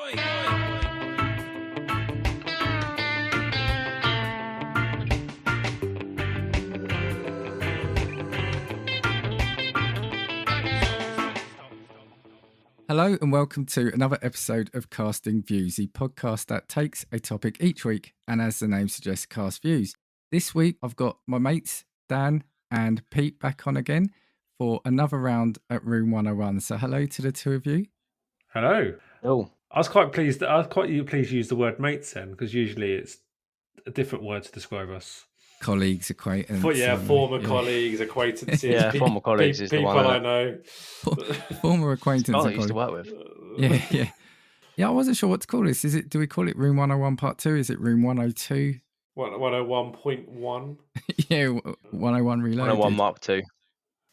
Hello and welcome to another episode of Casting Views, the podcast that takes a topic each week and, as the name suggests, cast views. This week I've got my mates Dan and Pete back on again for another round at Room 101. So hello to the two of you. Hello. Oh, I was quite pleased you used the word mates then, because usually it's a different word to describe us. Colleagues, acquaintances. Former colleagues, acquaintances. former colleagues is the people one. I know. Former acquaintances. Oh, I used to work with. Yeah, I wasn't sure what to call this. Do we call it Room 101 Part 2? Is it Room 102? 101.1? Yeah, 101 Reloaded. 101 Mark 2.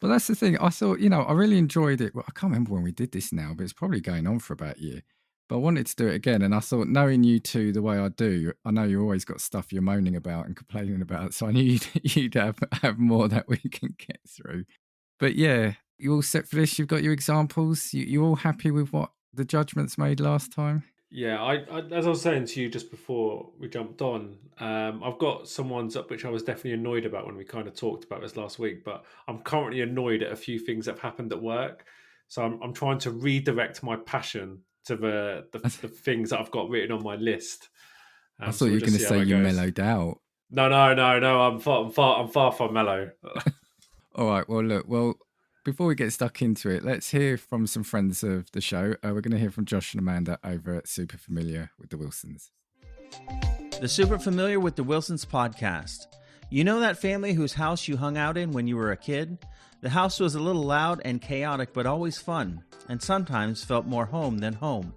But that's the thing. I thought, I really enjoyed it. Well, I can't remember when we did this now, but it's probably going on for about a year. But I wanted to do it again. And I thought, knowing you two the way I do, I know you always got stuff you're moaning about and complaining about. So I knew you'd have more that we can get through. But yeah, you all set for this? You've got your examples? You all happy with what the judgments made last time? Yeah, I as I was saying to you just before we jumped on, I've got some ones up which I was definitely annoyed about when we kind of talked about this last week, but I'm currently annoyed at a few things that have happened at work. So I'm trying to redirect my passion to the things that I've got written on my list. I thought you were going to say you mellowed out. No. I'm far from mellow. All right. Well, before we get stuck into it, let's hear from some friends of the show. We're going to hear from Josh and Amanda over at Super Familiar with the Wilsons. The Super Familiar with the Wilsons podcast. You know that family whose house you hung out in when you were a kid? The house was a little loud and chaotic, but always fun, and sometimes felt more home than home.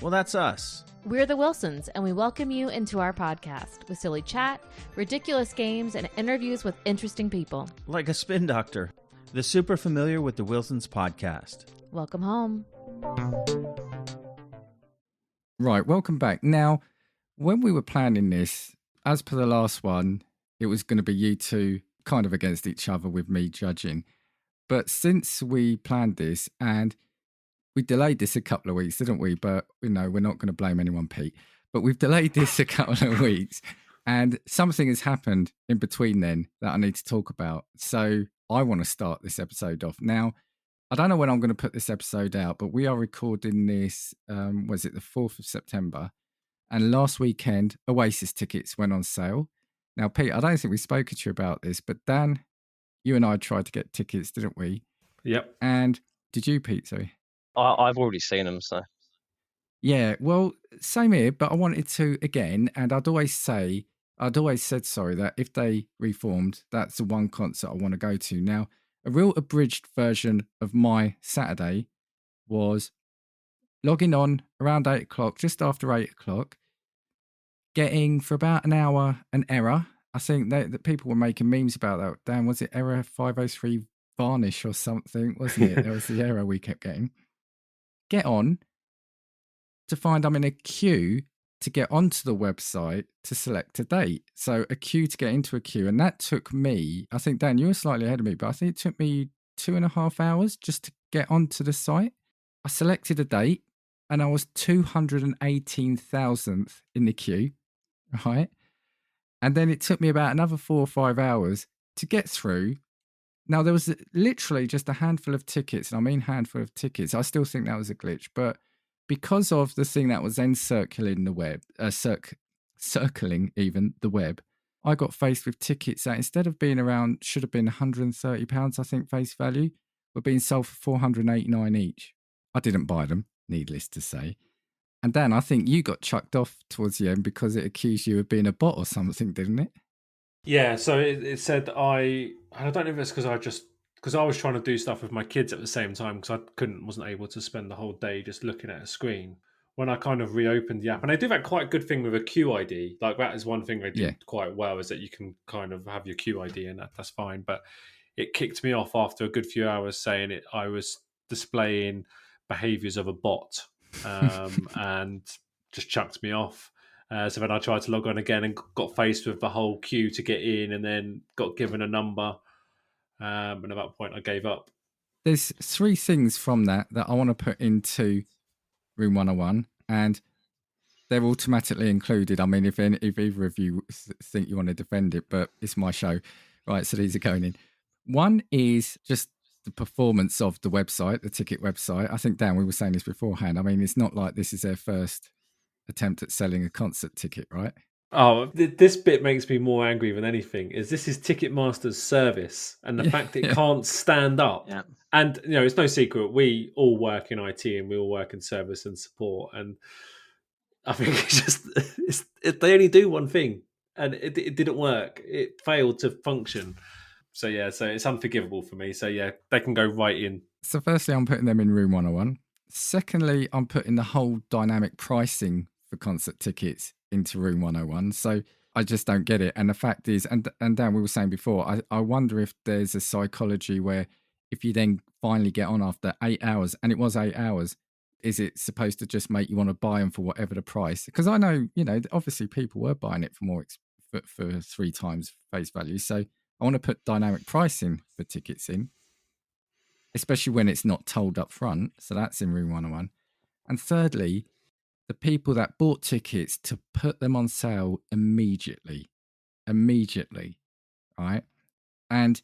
Well, that's us. We're the Wilsons, and we welcome you into our podcast with silly chat, ridiculous games, and interviews with interesting people. Like a spin doctor. The Super Familiar with the Wilsons podcast. Welcome home. Right, welcome back. Now, when we were planning this, as per the last one, it was going to be you two kind of against each other with me judging. But since we planned this and we delayed this a couple of weeks, didn't we? But, we're not going to blame anyone, Pete. But we've delayed this a couple of weeks and something has happened in between then that I need to talk about. So I want to start this episode off. Now, I don't know when I'm going to put this episode out, but we are recording this, was it the 4th of September? And last weekend, Oasis tickets went on sale. Now, Pete, I don't think we've spoken to you about this, but Dan, you and I tried to get tickets, didn't we? Yep. And did you, Pete? Sorry. I've already seen them, so. Yeah, well, same here, but I wanted to again, and I'd always said, that if they reformed, that's the one concert I want to go to. Now, a real abridged version of my Saturday was logging on around 8 o'clock, just after 8 o'clock, getting for about an hour an error. I think that people were making memes about that. Dan, was it error 503 banish or something, wasn't it? There was the error we kept getting. Get on to find I'm in a queue to get onto the website to select a date. So a queue to get into a queue. And that took me, I think, Dan, you were slightly ahead of me, but I think it took me 2.5 hours just to get onto the site. I selected a date and I was 218,000th in the queue, right? And then it took me about another 4 or 5 hours to get through. Now, there was literally just a handful of tickets, and I mean handful of tickets. I still think that was a glitch, but because of the thing that was then circling the web, circling even the web, I got faced with tickets that instead of being around, should have been £130, I think, face value, were being sold for £489 each. I didn't buy them, needless to say. And Dan, I think you got chucked off towards the end because it accused you of being a bot or something, didn't it? Yeah, so it said I don't know if it's because I was trying to do stuff with my kids at the same time because I wasn't able to spend the whole day just looking at a screen. When I kind of reopened the app, and I do that quite good thing with a QID, like that is one thing I do quite well, is that you can kind of have your QID and that's fine. But it kicked me off after a good few hours saying I was displaying behaviors of a bot and just chucked me off. So then I tried to log on again and got faced with the whole queue to get in and then got given a number. And at that point, I gave up. There's 3 things from that I want to put into Room 101. And they're automatically included. I mean, if either of you think you want to defend it, but it's my show. Right, so these are going in. One is just the performance of the website, the ticket website. I think, Dan, we were saying this beforehand. I mean, it's not like this is their first attempt at selling a concert ticket, right? Oh, this bit makes me more angry than anything. This is Ticketmaster's service, and the fact it can't stand up. Yeah. And it's no secret we all work in IT and we all work in service and support. And I think they only do one thing, and it didn't work. It failed to function. So it's unforgivable for me. So they can go right in. So firstly, I'm putting them in Room 101. Secondly, I'm putting the whole dynamic pricing for concert tickets into Room 101. So I just don't get it. And the fact is, and Dan, we were saying before, I wonder if there's a psychology where if you then finally get on after 8 hours, and it was 8 hours, is it supposed to just make you want to buy them for whatever the price? Because I know, obviously people were buying it for more for 3 times face value. So I want to put dynamic pricing for tickets in, especially when it's not told up front. So that's in Room 101. And thirdly, the people that bought tickets to put them on sale immediately, right? And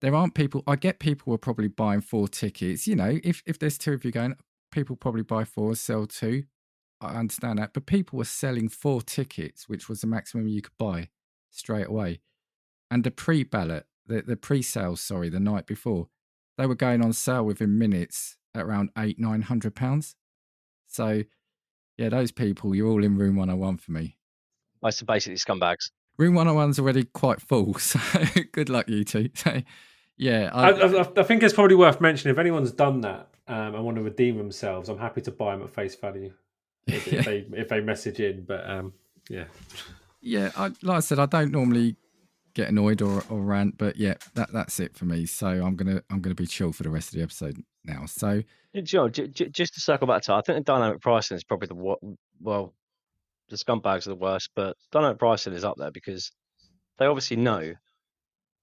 there aren't people, I get people were probably buying 4 tickets. If there's 2 of you going, people probably buy 4, sell 2. I understand that. But people were selling 4 tickets, which was the maximum you could buy straight away. And the pre-ballot, the pre-sale, the night before, they were going on sale within minutes at around £800-900. So, yeah, those people, you're all in Room 101 for me. Most are basically scumbags. Room 101's already quite full, so good luck, you two. So, yeah. I think it's probably worth mentioning, if anyone's done that and want to redeem themselves, I'm happy to buy them at face value if they message in. But, yeah. Yeah, like I said, I don't normally get annoyed or rant, but yeah, that's it for me. So I'm gonna be chill for the rest of the episode now. So Just to circle back to, I think the dynamic pricing is probably the scumbags are the worst, but dynamic pricing is up there because they obviously know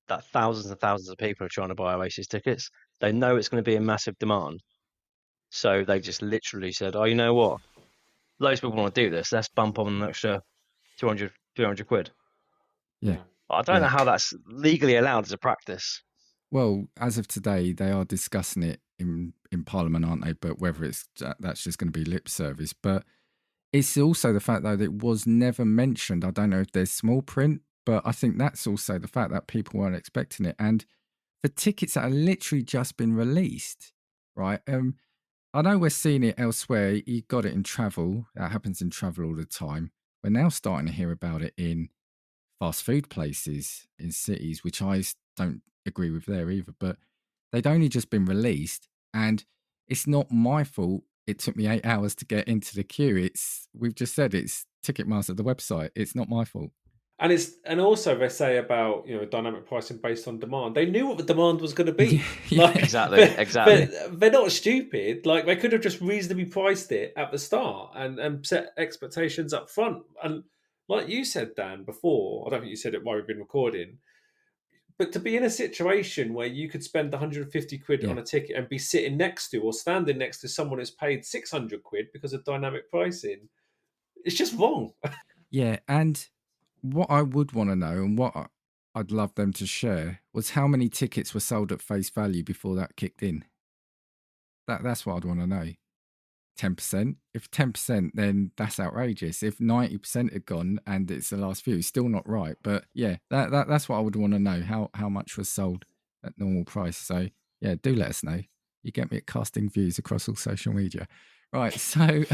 that thousands and thousands of people are trying to buy Oasis tickets. They know it's going to be in massive demand, so they just literally said, "Oh, you know what? Loads of people want to do this. Let's bump on an extra 200 quid." Yeah. I don't know how that's legally allowed as a practice. Well, as of today, they are discussing it in Parliament, aren't they? But whether that's just going to be lip service. But it's also the fact, though, that it was never mentioned. I don't know if there's small print, but I think that's also the fact that people weren't expecting it. And for tickets that are literally just been released, right? I know we're seeing it elsewhere. You got it in travel. That happens in travel all the time. We're now starting to hear about it in fast food places in cities, which I don't agree with there either. But they'd only just been released, and it's not my fault. It took me 8 hours to get into the queue. We've just said it's Ticketmaster, the website. It's not my fault. And also they say about dynamic pricing based on demand. They knew what the demand was going to be. Exactly. They're not stupid. Like, they could have just reasonably priced it at the start and set expectations up front. And like you said, Dan, before, I don't think you said it while we've been recording, but to be in a situation where you could spend 150 quid on a ticket and be sitting next to or standing next to someone who's paid 600 quid because of dynamic pricing, it's just wrong. Yeah, and what I would want to know, and what I'd love them to share, was how many tickets were sold at face value before that kicked in. That's what I'd want to know. 10%. If 10%, then that's outrageous. If 90% had gone and it's the last few, still not right. But yeah, that's what I would want to know, how much was sold at normal price. So yeah, do let us know. You get me at Casting Views across all social media. Right, so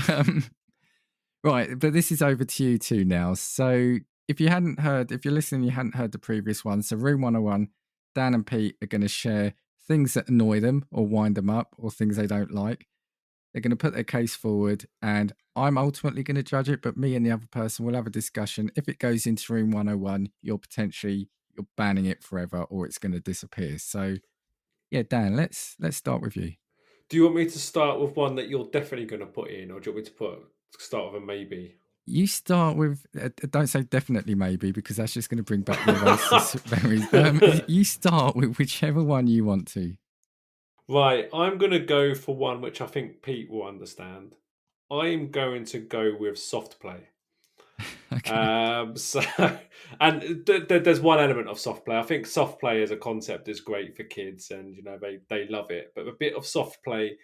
right, but this is over to you two now. So if you're listening, you hadn't heard the previous one. So Room 101, Dan and Pete are going to share things that annoy them or wind them up, or things they don't like. They're going to put their case forward, and I'm ultimately going to judge it, but me and the other person will have a discussion. If it goes into Room 101, you're banning it forever, or it's going to disappear. So yeah, Dan, let's start with you. Do you want me to start with one that you're definitely going to put in, or do you want me to start with a maybe? You start with, don't say definitely maybe, because that's just going to bring back your racist memories. You start with whichever one you want to. Right, I'm going to go for one which I think Pete will understand. I'm going to go with soft play. Okay. So, and there's one element of soft play. I think soft play as a concept is great for kids, and they love it. But a bit of soft play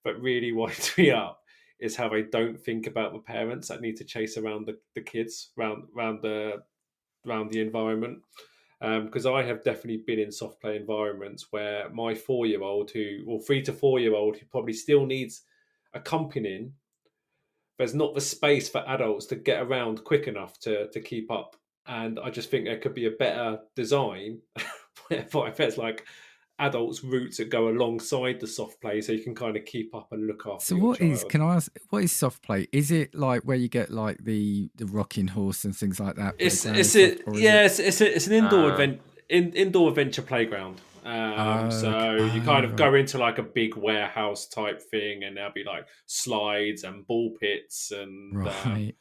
that really winds me up is how they don't think about the parents that need to chase around the kids around the environment. Because I have definitely been in soft play environments where my 4-year-old, 3 to 4-year-old, who probably still needs accompanying, there's not the space for adults to get around quick enough to keep up. And I just think there could be a better design if it's like adults' routes that go alongside the soft play, so you can kind of keep up and look after So your child. can I ask, what is soft play? Is it like where you get like the rocking horse and things like that? It's playground it's stuff, it or is yeah it? it's an indoor adventure playground. So you kind of Right. go into like a big warehouse type thing, and there'll be like slides and ball pits, and Right.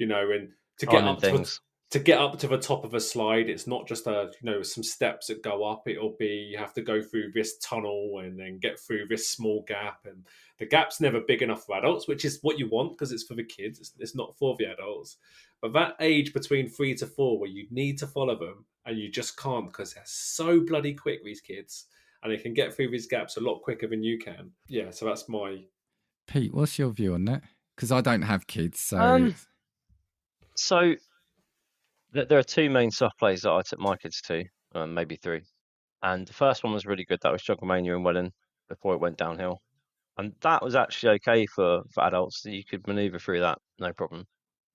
and Climbing things. to get up to the top of a slide, it's not just some steps that go up. It'll be, you have to go through this tunnel and then get through this small gap, and the gap's never big enough for adults, which is what you want because it's for the kids. It's not for the adults. But that age between 3 to 4, where you need to follow them and you just can't because they're so bloody quick, these kids, and they can get through these gaps a lot quicker than you can. Yeah, so that's my. Pete, what's your view on that? Because I don't have kids, so So there are two main soft plays that I took my kids to, maybe three. And the first one was really good. That was Jogomania in Welling before it went downhill. And that was actually okay for adults. You could maneuver through that, no problem.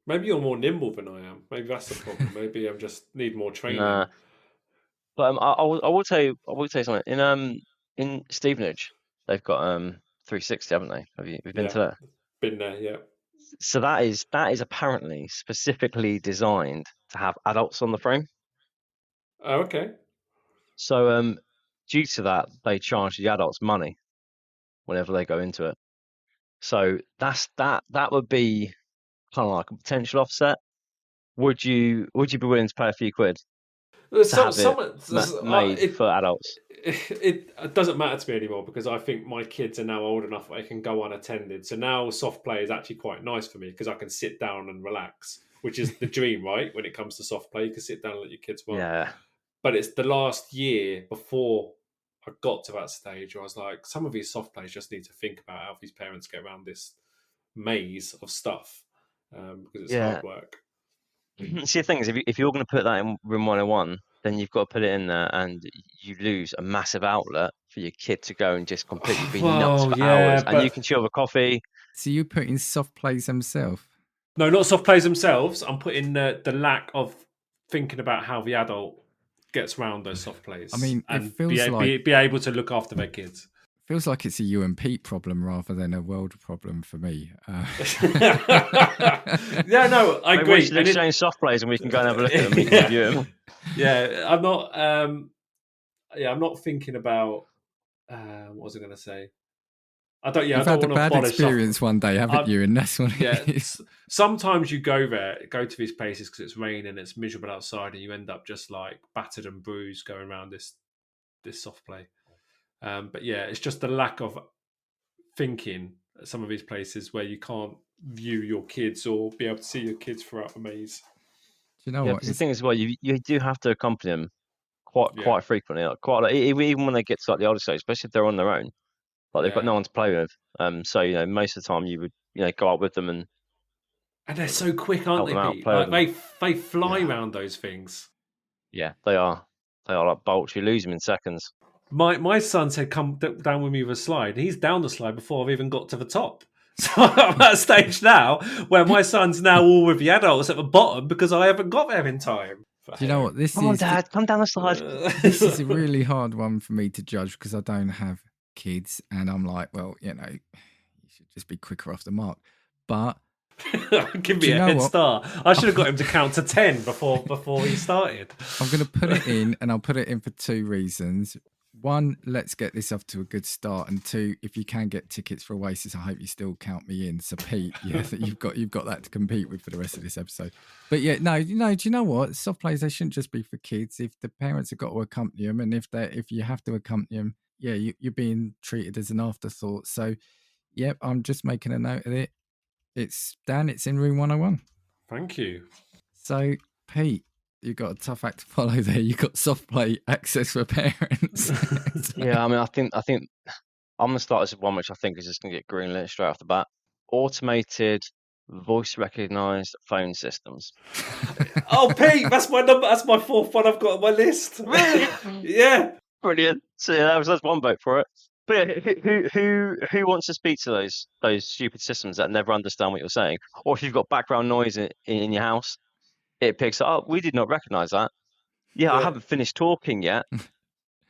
Maybe you're more nimble than I am. Maybe that's the problem. Maybe I just need more training. Nah. But I will tell you something. In Stevenage, they've got 360, haven't they? Have you been to that? Been there, yeah. So that is apparently specifically designed to have adults on the frame. Oh, okay. So due to that, they charge the adults money whenever they go into it. So that would be kind of like a potential offset. Would you be willing to pay a few quid to have it made for adults? It doesn't matter to me anymore because I think my kids are now old enough that they can go unattended. So now soft play is actually quite nice for me because I can sit down and relax, which is the dream, right? When it comes to soft play, you can sit down and let your kids work. Yeah. But it's the last year before I got to that stage where I was like, some of these soft plays just need to think about how these parents get around this maze of stuff because it's hard work. See, the thing is, if you're going to put that in room 101, then you've got to put it in there, and you lose a massive outlet for your kid to go and just completely be nuts for hours, and you can chill with coffee. So you put in soft plays themselves? No, not soft plays themselves. I'm putting the lack of thinking about how the adult gets around those soft plays. I mean, and it feels like be able to look after their kids. Feels like it's a you and Pete problem rather than a world problem for me. Yeah, no, I agree. We should exchange soft plays and we can go and have a look at them. We can review them. Yeah, I'm not. I'm not thinking about. What was I going to say? I don't. Yeah, You've I don't had a want to bad experience one day, haven't you? And that's what it is. Sometimes you go to these places because it's raining and it's miserable outside, and you end up just like battered and bruised going around this soft play. But yeah, it's just the lack of thinking at some of these places where you can't view your kids or be able to see your kids throughout the maze. Do you know what? The thing is, well, you do have to accompany them quite frequently, even when they get to like the older stage, especially if they're on their own. Like they've got no one to play with. So most of the time you would go out with them and they're so quick, aren't they, Pete? Like they fly around those things. Yeah, they are. They are like bolts. You lose them in seconds. My son said, "Come down with me with a slide." He's down the slide before I've even got to the top. So I'm at a stage now where my son's now all with the adults at the bottom because I haven't got there in time. Do you know what this Come on, Dad, come down the slide. This is a really hard one for me to judge because I don't have kids, and I'm like, well, you should just be quicker off the mark. But give me a head start. I should have got him to count to 10 before he started. I'm going to put it in, and I'll put it in for two reasons. One, let's get this off to a good start, and two, if you can get tickets for Oasis, I hope you still count me in. So Pete, you've got that to compete with for the rest of this episode. But yeah, no, do you know what? Soft plays, they shouldn't just be for kids. If the parents have got to accompany them, and if you have to accompany them, you're being treated as an afterthought. So, yep, I'm just making a note of it. It's Dan. It's in room 101. Thank you. So, Pete, you've got a tough act to follow there. You've got soft play access for parents. Yeah, I mean, I think I'm gonna start as one which I think is just gonna get greenlit straight off the bat. Automated voice recognized phone systems. Oh, Pete, that's my number. That's my 4th one I've got on my list. Really? Yeah. Brilliant. So yeah, that's one vote for it. But yeah, who wants to speak to those stupid systems that never understand what you're saying? Or if you've got background noise in your house, it picks it up. We did not recognise that. Yeah, I Yeah. haven't finished talking yet.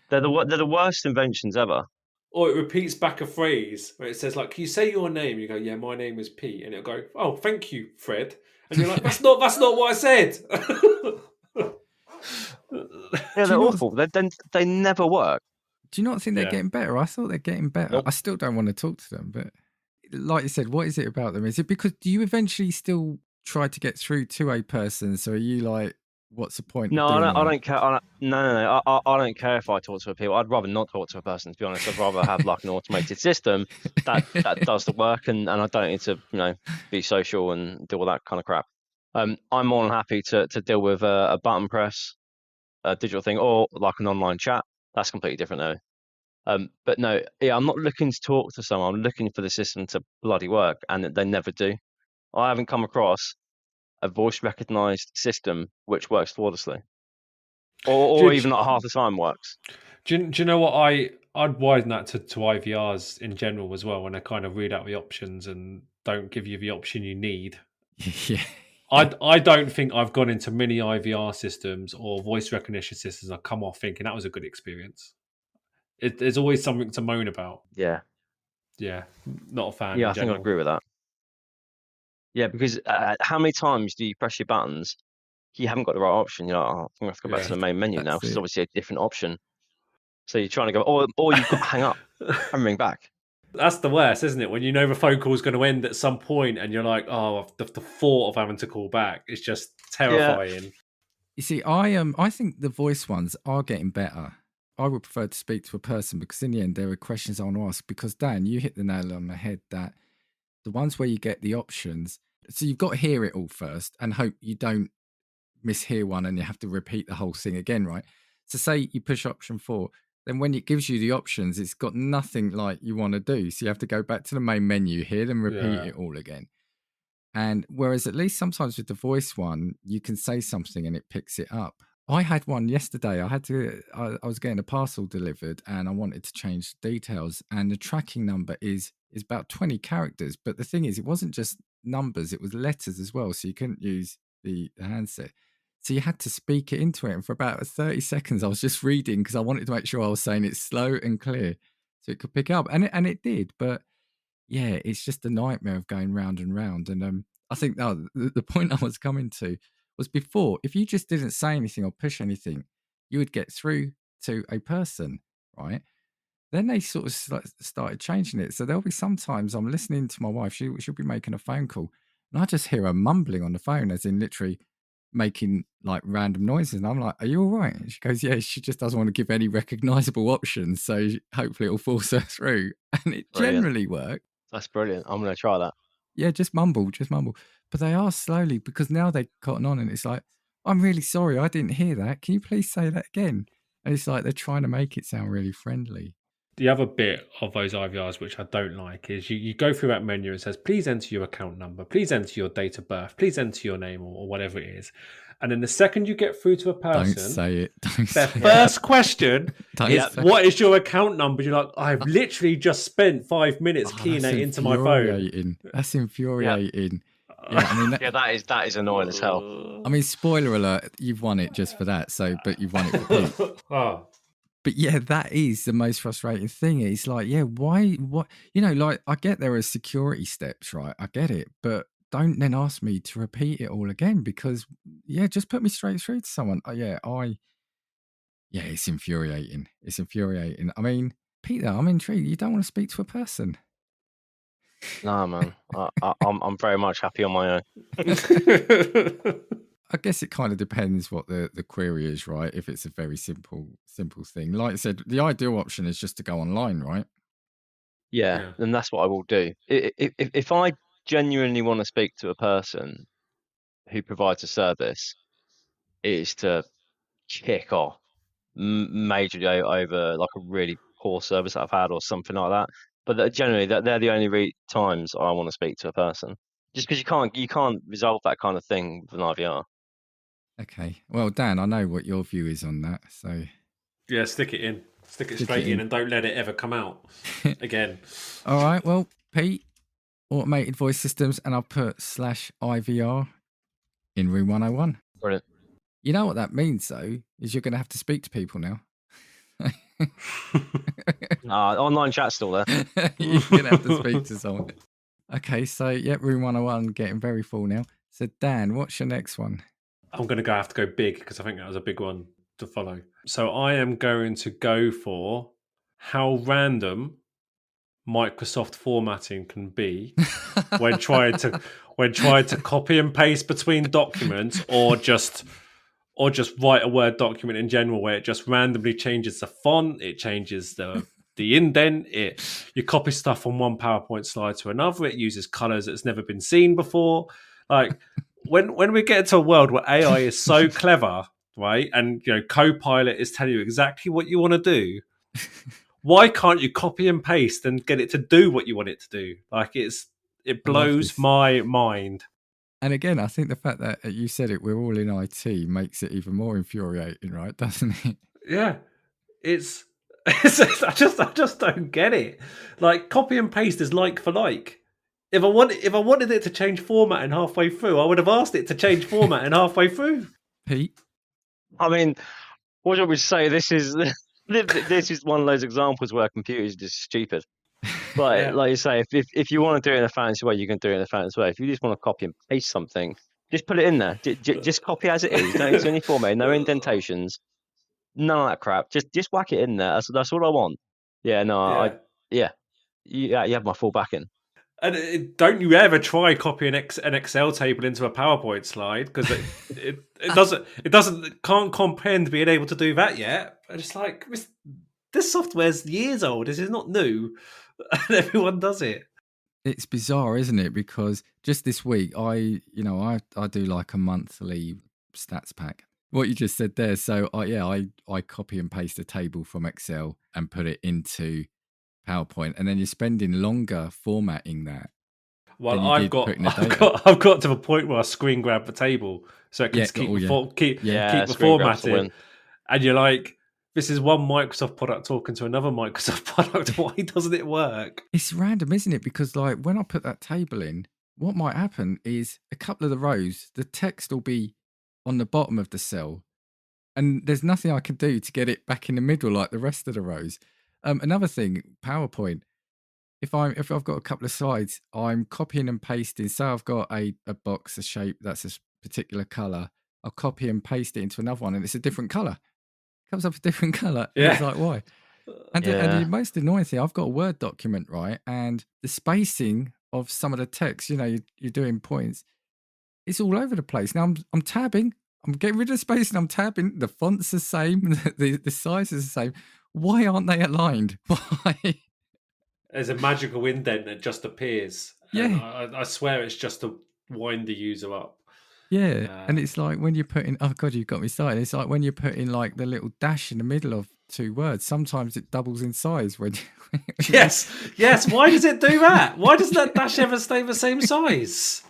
They're the worst inventions ever. Or it repeats back a phrase where it says, like, can you say your name? You go, yeah, my name is Pete. And it'll go, oh, thank you, Fred. And you're like, that's not what I said. Yeah, Do they're you not- awful. They never work. Do you not think they're Yeah. getting better? I thought they're getting better. Nope. I still don't want to talk to them, but like you said, what is it about them? Is it because do you eventually still try to get through to a person? So are you like, what's the point? No, of doing I all don't care. No. I don't care if I talk to people. I'd rather not talk to a person, to be honest. I'd rather have like an automated system that does the work, and I don't need to, be social and do all that kind of crap. I'm more than happy to deal with a button press, a digital thing, or like an online chat. That's completely different though. But no, yeah, I'm not looking to talk to someone. I'm looking for the system to bloody work, and they never do. I haven't come across a voice recognized system which works flawlessly. Or even like half the time works. Do you know what I'd widen that to IVRs in general as well, when they kind of read out the options and don't give you the option you need. Yeah. I don't think I've gone into many IVR systems or voice recognition systems. I've come off thinking that was a good experience. There's always something to moan about. Yeah. Yeah, not a fan. Yeah, in I think I general. agree with that. Yeah, because how many times do you press your buttons? You haven't got the right option. You're like, oh, I'm going to have to go back to the main menu now, because it's obviously a different option. So you're trying to go, or you've got to hang up and ring back. That's the worst, isn't it? When you know the phone call is going to end at some point and you're like, oh, the thought of having to call back is just terrifying. You see, I think the voice ones are getting better. I would prefer to speak to a person because in the end there are questions I want to ask. Because Dan, you hit the nail on the head that the ones where you get the options, so you've got to hear it all first and hope you don't mishear one and you have to repeat the whole thing again, right? So say you push option 4, then when it gives you the options, it's got nothing like you want to do. So you have to go back to the main menu, hear them repeat it all again. And whereas at least sometimes with the voice one, you can say something and it picks it up. I had one yesterday. I was getting a parcel delivered and I wanted to change the details. And the tracking number is about 20 characters. But the thing is, it wasn't just numbers, it was letters as well. So you couldn't use the handset. So you had to speak it into it. And for about 30 seconds, I was just reading because I wanted to make sure I was saying it slow and clear so it could pick up. And it did. But yeah, it's just a nightmare of going round and round. And I think the point I was coming to was before, if you just didn't say anything or push anything, you would get through to a person, right? Then they sort of started changing it. So there'll be sometimes I'm listening to my wife, she'll be making a phone call, and I just hear her mumbling on the phone, as in literally making like random noises. And I'm like, are you all right? And she goes, yeah, she just doesn't want to give any recognizable options. So hopefully it'll force her through. And it generally worked. That's brilliant. I'm going to try that. Yeah, just mumble. But they are slowly, because now they've cotton on and it's like, I'm really sorry, I didn't hear that. Can you please say that again? And it's like they're trying to make it sound really friendly. The other bit of those IVRs which I don't like is you go through that menu and it says, please enter your account number, please enter your date of birth, please enter your name or whatever it is. And then the second you get through to a person, Don't say it. Their first question is, say what is your account number? You're like, I've literally just spent 5 minutes keying that into my phone. That's infuriating. Yeah, I mean, that is annoying as hell. I mean, spoiler alert, you've won it just for that. So, but you've won it for Pete. Oh. But yeah, that is the most frustrating thing. It's like, yeah, why? What? You know, like I get there are security steps, right? I get it, but don't then ask me to repeat it all again because, yeah, just put me straight through to someone. It's infuriating. It's infuriating. I mean, Peter, I'm intrigued. You don't want to speak to a person. Nah, man. I'm very much happy on my own. I guess it kind of depends what the query is, right? If it's a very simple thing. Like I said, the ideal option is just to go online, right? Yeah, and that's what I will do. If I genuinely want to speak to a person, who provides a service is to kick off majorly over like a really poor service that I've had or something like that. But generally, they're the only times I want to speak to a person, just because you can't resolve that kind of thing with an IVR. Okay. Well, Dan, I know what your view is on that. So Yeah, stick it in. Stick it Stick straight it in. in and don't let it ever come out again. all right. Well, Pete, automated voice systems, and I'll put /IVR in room 101. Brilliant. You know what that means, though, is you're going to have to speak to people now. Online chat's still there. You're going to have to speak to someone. Okay, so, room 101 getting very full now. So, Dan, what's your next one? I'm going to have to go big because I think that was a big one to follow. So I am going to go for how random Microsoft formatting can be when trying to copy and paste between documents, or just write a Word document in general, where it just randomly changes the font, it changes the indent, you copy stuff from one PowerPoint slide to another, it uses colors that's never been seen before. Like when we get into a world where AI is so clever, right, and Copilot is telling you exactly what you want to do, why can't you copy and paste and get it to do what you want it to do? Like it blows my mind. And again, I think the fact that you said it, we're all in IT, makes it even more infuriating, right? Doesn't it? Yeah, it's I just don't get it. Like copy and paste is like for like. If I wanted it to change formatting halfway through, I would have asked it to change formatting halfway through. Pete? I mean, what should we say? This is one of those examples where computers are just stupid. But like you say, if you want to do it in a fancy way, you can do it in a fancy way. If you just want to copy and paste something, just put it in there. Just copy as it is. Don't use any format, no indentations, none of that crap. Just whack it in there. That's all I want. Yeah, no, you have my full backing. And don't you ever try copying an Excel table into a PowerPoint slide, because it can't comprehend being able to do that yet. And it's like, this software's years old. This is not new, and everyone does it. It's bizarre, isn't it? Because just this week, I do like a monthly stats pack. What you just said there. So I copy and paste a table from Excel and put it into PowerPoint, and then you're spending longer formatting that. Well, I've got to the point where I screen grab the table so it can keep the formatting. And you're like, this is one Microsoft product talking to another Microsoft product. Why doesn't it work? It's random, isn't it? Because like when I put that table in, what might happen is a couple of the rows, the text will be on the bottom of the cell, and there's nothing I can do to get it back in the middle like the rest of the rows. Another thing, PowerPoint. If I've got a couple of slides, I'm copying and pasting. So I've got a box, a shape that's a particular color. I'll copy and paste it into another one, and it's a different color. It comes up a different color. Yeah. It's like, why? And the most annoying thing, I've got a Word document, right? And the spacing of some of the text, you're doing points, it's all over the place. Now I'm tabbing. I'm getting rid of the space and I'm tabbing. The font's the same. The size is the same. Why aren't they aligned? Why? There's a magical indent that just appears. Yeah. I swear it's just to wind the user up. Yeah. And it's like when you're putting, oh God, you've got me started. It's like when you're putting like the little dash in the middle of two words, sometimes it doubles in size. Yes. Why does it do that? Why does that dash ever stay the same size?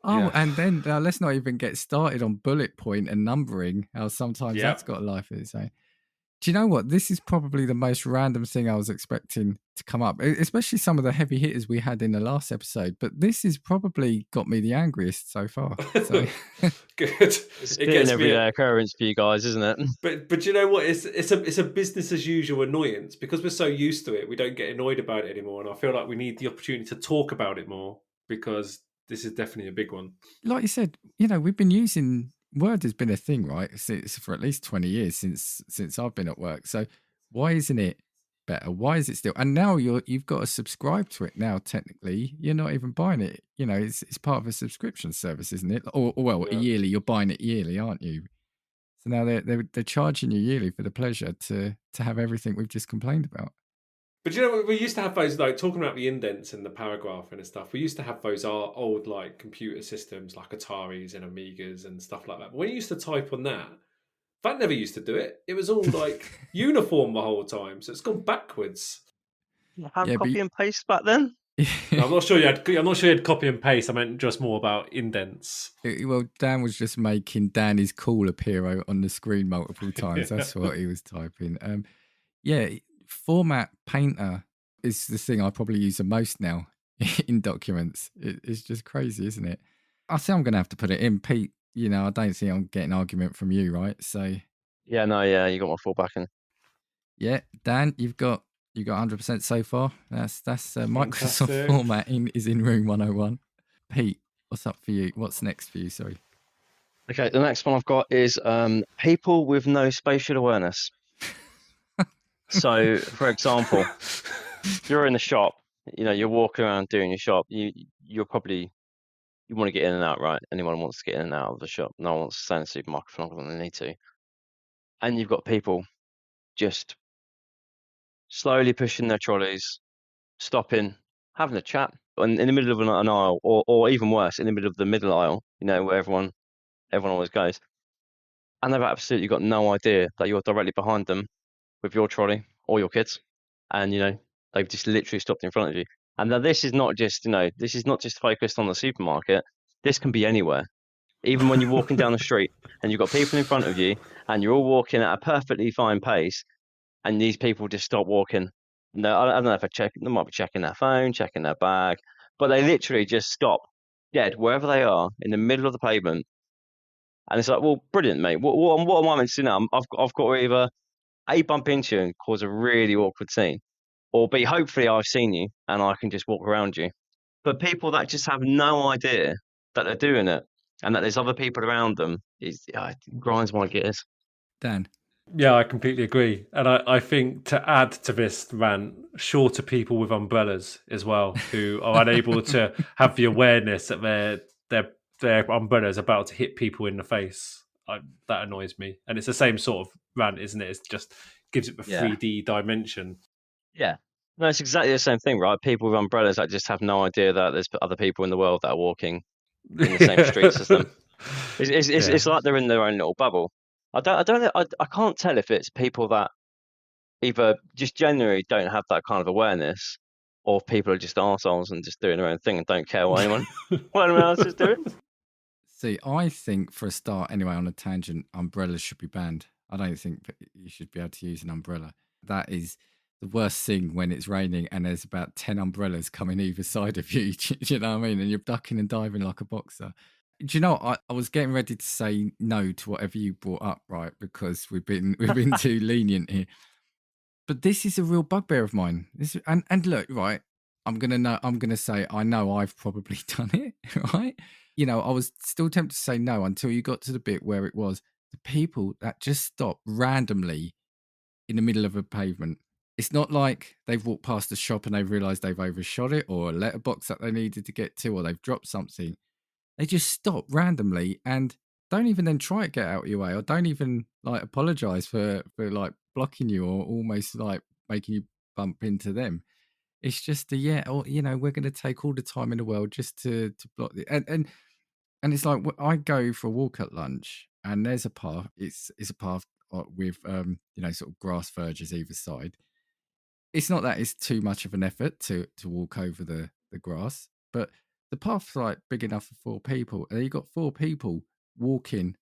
Oh, and then let's not even get started on bullet point and numbering, how sometimes that's got a life of its own. Do you know what? This is probably the most random thing I was expecting to come up, especially some of the heavy hitters we had in the last episode. But this has probably got me the angriest so far. So. Good. It's an everyday occurrence for you guys, isn't it? But you know what? It's a business as usual annoyance, because we're so used to it. We don't get annoyed about it anymore, and I feel like we need the opportunity to talk about it more, because this is definitely a big one. Like you said, we've been using Word has been a thing, right? For at least 20 years since I've been at work. So why isn't it better? Why is it still? And now you've got to subscribe to it now. Technically, you're not even buying it. It's part of a subscription service, isn't it? A yearly. You're buying it yearly, aren't you? So now they're charging you yearly for the pleasure to have everything we've just complained about. But you know, we used to have those, like, talking about the indents and the paragraph and stuff. We used to have those old, like, computer systems, like Ataris and Amigas and stuff like that. But when you used to type on that never used to do it. It was all like uniform the whole time, so it's gone backwards. You have Yeah, copy and paste back then? No, I'm not sure you had copy and paste. I meant just more about indents. Well, Dan was just making Danny's Cool appear on the screen multiple times. That's what he was typing. Yeah, format painter is the thing I probably use the most now in documents. It's just crazy, isn't it? I say I'm going to have to put it in. Pete, I don't think I'm getting an argument from you, right? So Yeah, you got my full backing. yeah, Dan, you got 100% so far. That's Microsoft Fantastic. formatting is in room 101. Pete, what's up for you? What's next for you? Sorry. Okay, the next one I've got is people with no spatial awareness. So, for example, you're in the shop, you're walking around doing your shop. You want to get in and out, right? Anyone wants to get in and out of the shop. No one wants to stay in the supermarket for longer than they need to. And you've got people just slowly pushing their trolleys, stopping, having a chat, and in the middle of an aisle, or even worse, in the middle of the middle aisle, where everyone always goes. And they've absolutely got no idea that you're directly behind them with your trolley or your kids. And, they've just literally stopped in front of you. And now this is not just focused on the supermarket. This can be anywhere. Even when you're walking down the street and you've got people in front of you and you're all walking at a perfectly fine pace and these people just stop walking. No, I don't know if they might be checking their phone, checking their bag, but they literally just stop dead wherever they are in the middle of the pavement. And it's like, well, brilliant, mate. What am I meant to do now? I've got to either A, bump into you and cause a really awkward scene, or B, hopefully I've seen you and I can just walk around you. But people that just have no idea that they're doing it and that there's other people around them, it grinds my gears. Dan. Yeah, I completely agree. And I think to add to this rant, shorter people with umbrellas as well, who are unable to have the awareness that their umbrella is about to hit people in the face. That annoys me. And it's the same sort of rant, isn't it? It just gives it the 3D dimension. Yeah. No, it's exactly the same thing, right? People with umbrellas that just have no idea that there's other people in the world that are walking in the same streets as them. It's like they're in their own little bubble. I can't tell if it's people that either just genuinely don't have that kind of awareness, or if people are just arseholes and just doing their own thing and don't care what anyone else is doing. See, I think for a start, anyway, on a tangent, umbrellas should be banned. I don't think that you should be able to use an umbrella. That is the worst thing when it's raining and there's about 10 umbrellas coming either side of you. Do you know what I mean? And you're ducking and diving like a boxer. Do you know, I was getting ready to say no to whatever you brought up, right? Because we've been too lenient here. But this is a real bugbear of mine. And look, right, I'm gonna say I know I've probably done it, right? I was still tempted to say no until you got to the bit where it was the people that just stop randomly in the middle of a pavement. It's not like they've walked past a shop and they've realised they've overshot it, or a letterbox that they needed to get to, or they've dropped something. They just stop randomly and don't even then try to get out of your way, or don't even like apologise for like blocking you or almost like making you bump into them. It's just we're going to take all the time in the world just to block the and it's like I go for a walk at lunch and there's a path. It's a path with sort of grass verges either side. It's not that it's too much of an effort to walk over the grass, but the path's like big enough for 4 people, and you've got 4 people walking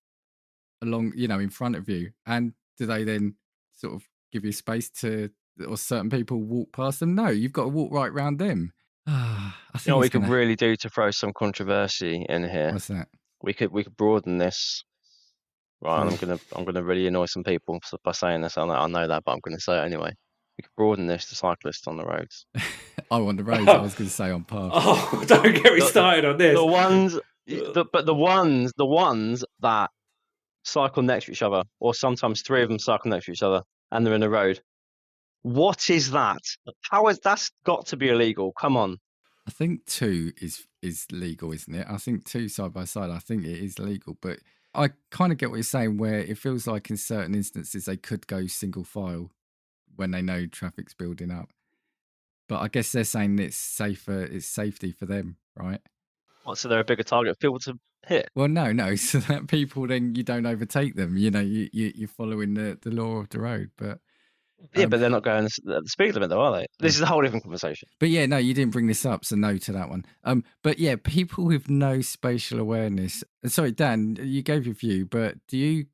along, in front of you. And do they then sort of give you space or certain people walk past them? No, you've got to walk right round them. I think what we could really do to throw some controversy in here. What's that? We could broaden this. Right, and I'm gonna really annoy some people by saying this. I know that, but I'm gonna say it anyway. We could broaden this to cyclists on the roads. Oh, on the roads. I was going to say on paths. Oh, don't get me started on this. The ones that cycle next to each other, or sometimes 3 of them cycle next to each other, and they're in the road. What is that? That's got to be illegal? Come on. I think 2 is legal, isn't it? I think 2 side by side. I think it is legal, but I kind of get what you're saying. Where it feels like in certain instances they could go single file when they know traffic's building up. But I guess they're saying it's safer, it's safety for them, right? What, so they're a bigger target for people to hit? Well, no, so that people then you don't overtake them. You know, you're following the law of the road. But Yeah, but they're not going at the speed limit, though, are they? This is a whole different conversation. But yeah, no, you didn't bring this up, so no to that one. But yeah, people with no spatial awareness. Sorry, Dan, you gave your view, but is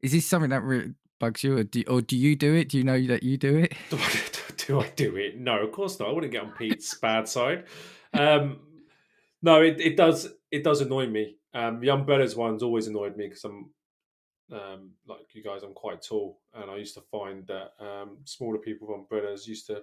this something that really bugs you, or do you do it? Do you know that you do it? Do I do it? No, of course not. I wouldn't get on Pete's bad side. No, it does annoy me. The umbrellas one's always annoyed me because I'm like you guys, I'm quite tall, and I used to find that smaller people with umbrellas used to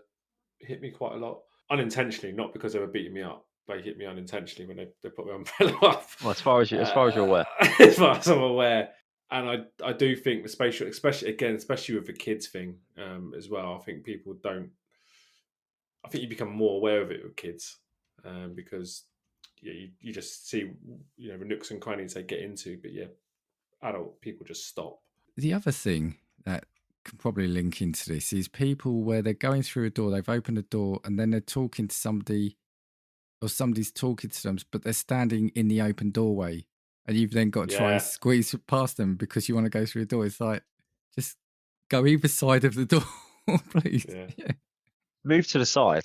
hit me quite a lot, unintentionally, not because they were beating me up. They hit me unintentionally when they put my umbrella up. Well, as far as you're aware, as far as I'm aware, and I do think the spatial, especially with the kids thing as well. I think people don't. I think you become more aware of it with kids because you just see the nooks and crannies they get into, but yeah, adult people just stop. The other thing that can probably link into this is people where they're going through a door, they've opened a door, and then they're talking to somebody, or somebody's talking to them, but they're standing in the open doorway, and you've then got to try and squeeze past them because you want to go through the door. It's like, just go either side of the door, please. Yeah. Move to the side.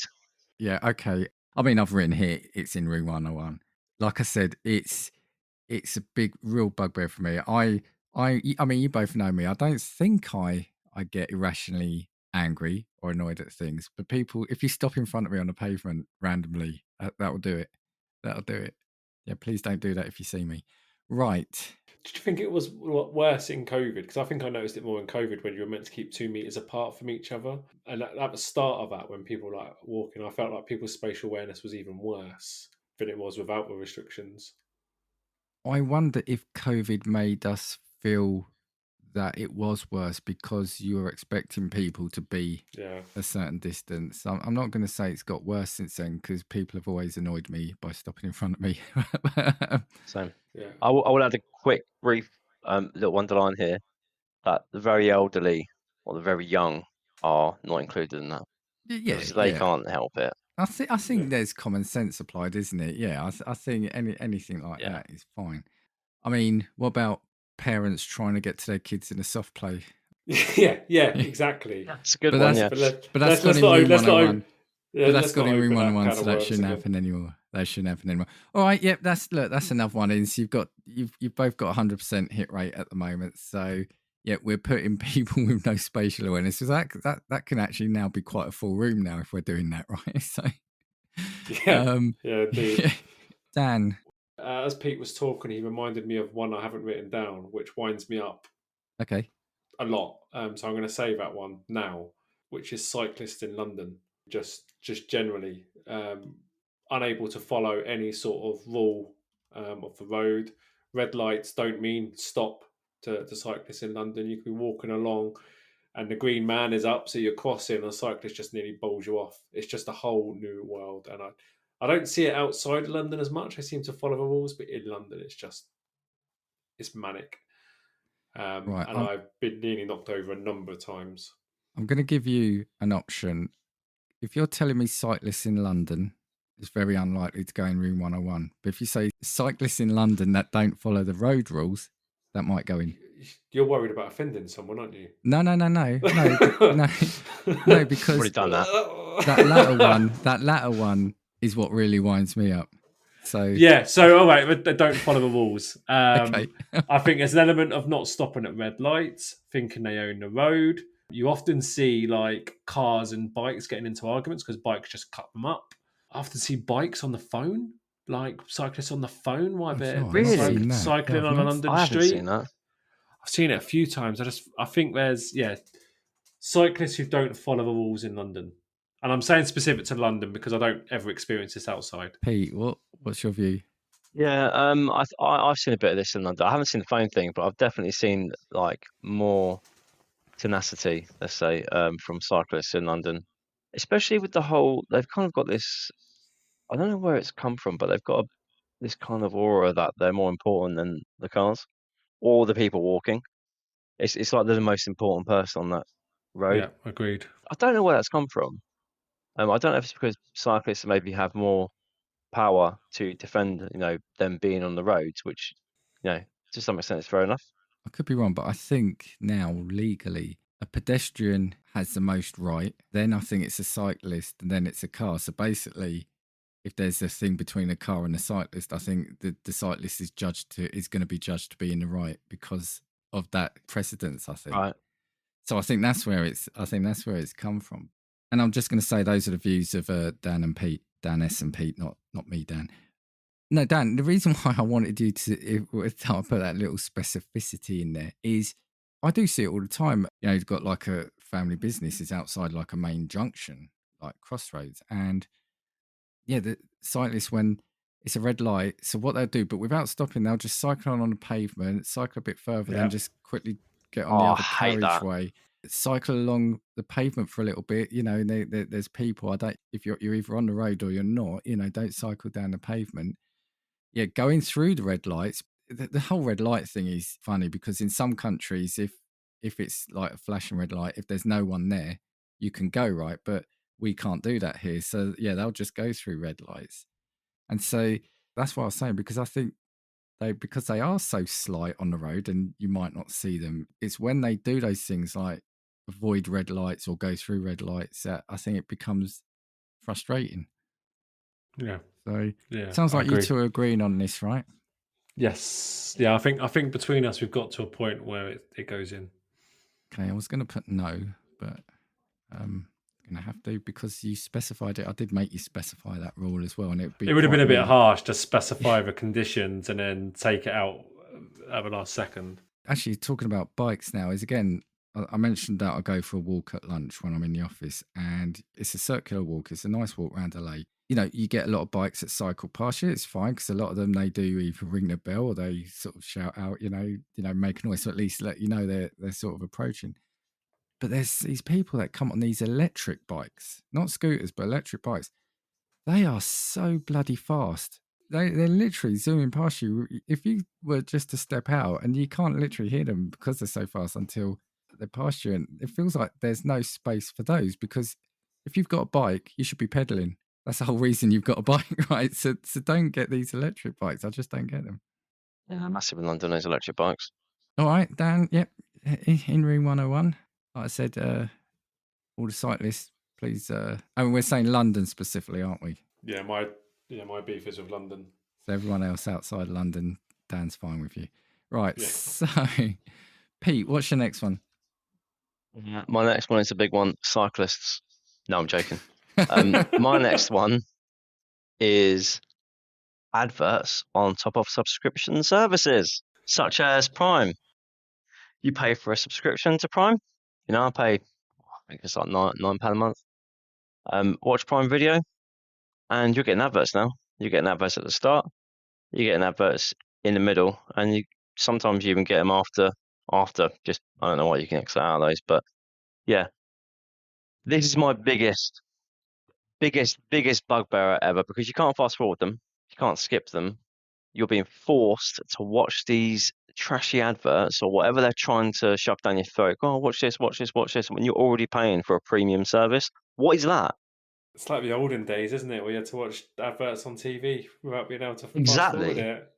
Yeah, okay. I mean, I've written here, it's in room 101. Like I said, it's a big, real bugbear for me. I mean, you both know me. I don't think I get irrationally angry or annoyed at things, but people, if you stop in front of me on the pavement randomly, that will do it. That'll do it. Yeah, please don't do that if you see me. Right. Did you think it was worse in COVID? Because I think I noticed it more in COVID when you were meant to keep 2 meters apart from each other. And at the start of that, when people were like walking, I felt like people's spatial awareness was even worse than it was without the restrictions. I wonder if COVID made us feel that it was worse because you were expecting people to be a certain distance. I'm not going to say it's got worse since then because people have always annoyed me by stopping in front of me. Same. Yeah. I will add a quick, brief little underline here that the very elderly or the very young are not included in that. Yeah, because they can't help it. I think there's common sense applied, isn't it? Yeah, I think anything like that is fine. I mean, what about parents trying to get to their kids in a soft play? Yeah, exactly. That's a good one. But that's got in room 101. But that's got in room 101, so that shouldn't happen anymore. That shouldn't happen anymore. All right, yep. That's another one. Is you've both got 100% hit rate at the moment. So yeah, we're putting people with no spatial awareness. So that can actually now be quite a full room now if we're doing that, right? So indeed. Dan. As Pete was talking, he reminded me of one I haven't written down, which winds me up. Okay. A lot. So I'm going to say that one now, which is cyclists in London. Just generally unable to follow any sort of rule of the road. Red lights don't mean stop to cyclists in London. You can be walking along and the green man is up, so you're crossing and a cyclist just nearly bowls you off. It's just a whole new world. And I don't see it outside of London as much. I seem to follow the rules, but in London it's manic. Right, and I've been nearly knocked over a number of times. I'm going to give you an option. If you're telling me cyclists in London, it's very unlikely to go in room 101. But if you say cyclists in London that don't follow the road rules, that might go in. You're worried about offending someone, aren't you? No, because already done that. That latter one is what really winds me up. So yeah, so all right, but don't follow the rules. Okay. I think there's an element of not stopping at red lights, thinking they own the road. You often see like cars and bikes getting into arguments because bikes just cut them up. I often see bikes on the phone, like cyclists on the phone while they're cycling on a London street. I haven't seen that. I've seen it a few times. I think there's cyclists who don't follow the rules in London. And I'm saying specific to London because I don't ever experience this outside. Pete, what's your view? Yeah, I've seen a bit of this in London. I haven't seen the phone thing, but I've definitely seen like more tenacity, let's say, from cyclists in London, especially with the whole. They've kind of got this. I don't know where it's come from, but they've got this kind of aura that they're more important than the cars or the people walking. It's like they're the most important person on that road. Yeah, agreed. I don't know where that's come from. I don't know if it's because cyclists maybe have more power to defend, them being on the roads, which, to some extent is fair enough. I could be wrong, but I think now legally a pedestrian has the most right. Then I think it's a cyclist, and then it's a car. So basically, if there's a thing between a car and a cyclist, I think the cyclist is going to be judged to be in the right because of that precedence. I think. Right. So I think that's where it's come from. And I'm just going to say those are the views of Dan and Pete, Dan S and Pete, not me, Dan. No, Dan, the reason why I wanted you to put that little specificity in there is I do see it all the time. You've got like a family business is outside like a main junction, like crossroads. And yeah, the cyclists, when it's a red light, so what they'll do, but without stopping, they'll just cycle on the pavement, cycle a bit further, then just quickly get on the other I hate that. carriageway, cycle along the pavement for a little bit, and there's people, if you're either on the road or you're not, don't cycle down the pavement. Yeah, going through the red lights, the whole red light thing is funny because in some countries, if it's like a flashing red light, if there's no one there, you can go, right? But we can't do that here. So yeah, they'll just go through red lights. And so that's what I was saying, because I think because they are so slight on the road and you might not see them, it's when they do those things like avoid red lights or go through red lights that I think it becomes frustrating. Yeah. So yeah, sounds like I agree. you two are agreeing on this, right? Yes. Yeah, I think between us we've got to a point where it goes in. Okay, I was going to put no, but going to have to because you specified it. I did make you specify that rule as well, and it would have been a bit weird. harsh to specify the conditions and then take it out at the last second. Actually, talking about bikes now is again. I mentioned that I go for a walk at lunch when I'm in the office, and it's a circular walk. It's a nice walk around the lake. You get a lot of bikes that cycle past you. It's fine because a lot of them, they do either ring the bell or they sort of shout out, make a noise, so at least let you know they're sort of approaching. But there's these people that come on these electric bikes, not scooters, but electric bikes. They are so bloody fast. They're literally zooming past you. If you were just to step out, and you can't literally hear them because they're so fast until they're past you. And it feels like there's no space for those, because if you've got a bike, you should be pedaling. That's the whole reason you've got a bike, right? So don't get these electric bikes. I just don't get them. Yeah, massive in London, those electric bikes. All right, Dan. Yep. In room 101. Like I said, all the cyclists, please. We're saying London specifically, aren't we? Yeah, my beef is with London. So everyone else outside London, Dan's fine with you. Right. Yeah. So, Pete, what's your next one? My next one is a big one. Cyclists. No, I'm joking. My next one is adverts on top of subscription services, such as Prime. You pay for a subscription to Prime. I think it's like £9 a month. Watch Prime Video, and you're getting adverts now. You're getting adverts at the start. You're getting adverts in the middle, and sometimes you even get them after. Just, I don't know what you can exit out of those, but yeah, this is my biggest bugbear ever, because you can't fast forward them, you can't skip them. You're being forced to watch these trashy adverts or whatever they're trying to shove down your throat. Oh, watch this, when you're already paying for a premium service. What is that? It's like the olden days, isn't it? Where you had to watch adverts on TV without being able to fast Exactly. forward it.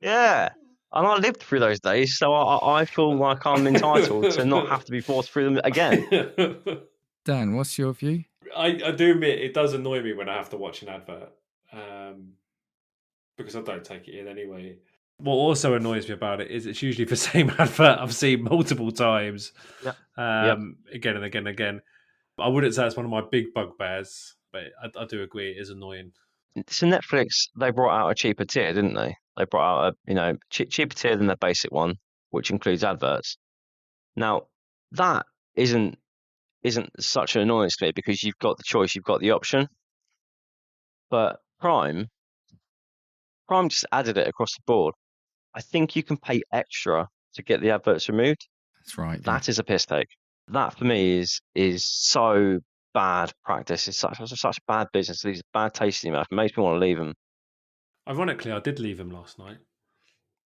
Yeah. And I lived through those days, so I feel like I'm entitled to not have to be forced through them again. Dan, what's your view? I do admit it does annoy me when I have to watch an advert, because I don't take it in anyway. What also annoys me about it is it's usually the same advert I've seen multiple times, again and again and again. I wouldn't say it's one of my big bugbears, but I do agree it is annoying. So Netflix, they brought out a cheaper tier, didn't they? They brought out a cheaper tier than the basic one, which includes adverts. Now, that isn't such an annoyance to me because you've got the choice, you've got the option. But Prime just added it across the board. I think you can pay extra to get the adverts removed. That's right. That is a piss take. That for me is so bad practice. It's such bad business. These bad taste in your mouth. It makes me want to leave them. Ironically, I did leave them last night.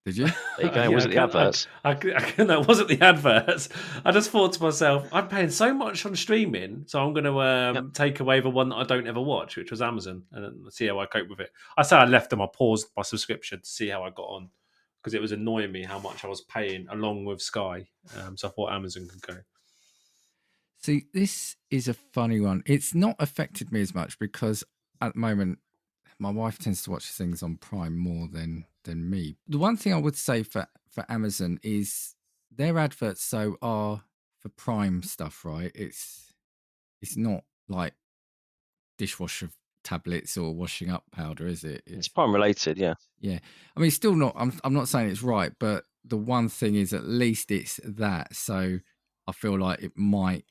Did you? There you go. Was it the adverts? That wasn't the adverts. I just thought to myself, I'm paying so much on streaming, so I'm going to take away the one that I don't ever watch, which was Amazon, and see how I cope with it. I say I left them. I paused my subscription to see how I got on because it was annoying me how much I was paying along with Sky. So I thought Amazon could go. See, this is a funny one. It's not affected me as much because at the moment, my wife tends to watch things on Prime more than me. The one thing I would say for Amazon is their adverts are for Prime stuff, right? It's not like dishwasher tablets or washing up powder, is it? It's Prime related, yeah. Yeah. I mean, it's still not, I'm not saying it's right, but the one thing is at least it's that. So I feel like it might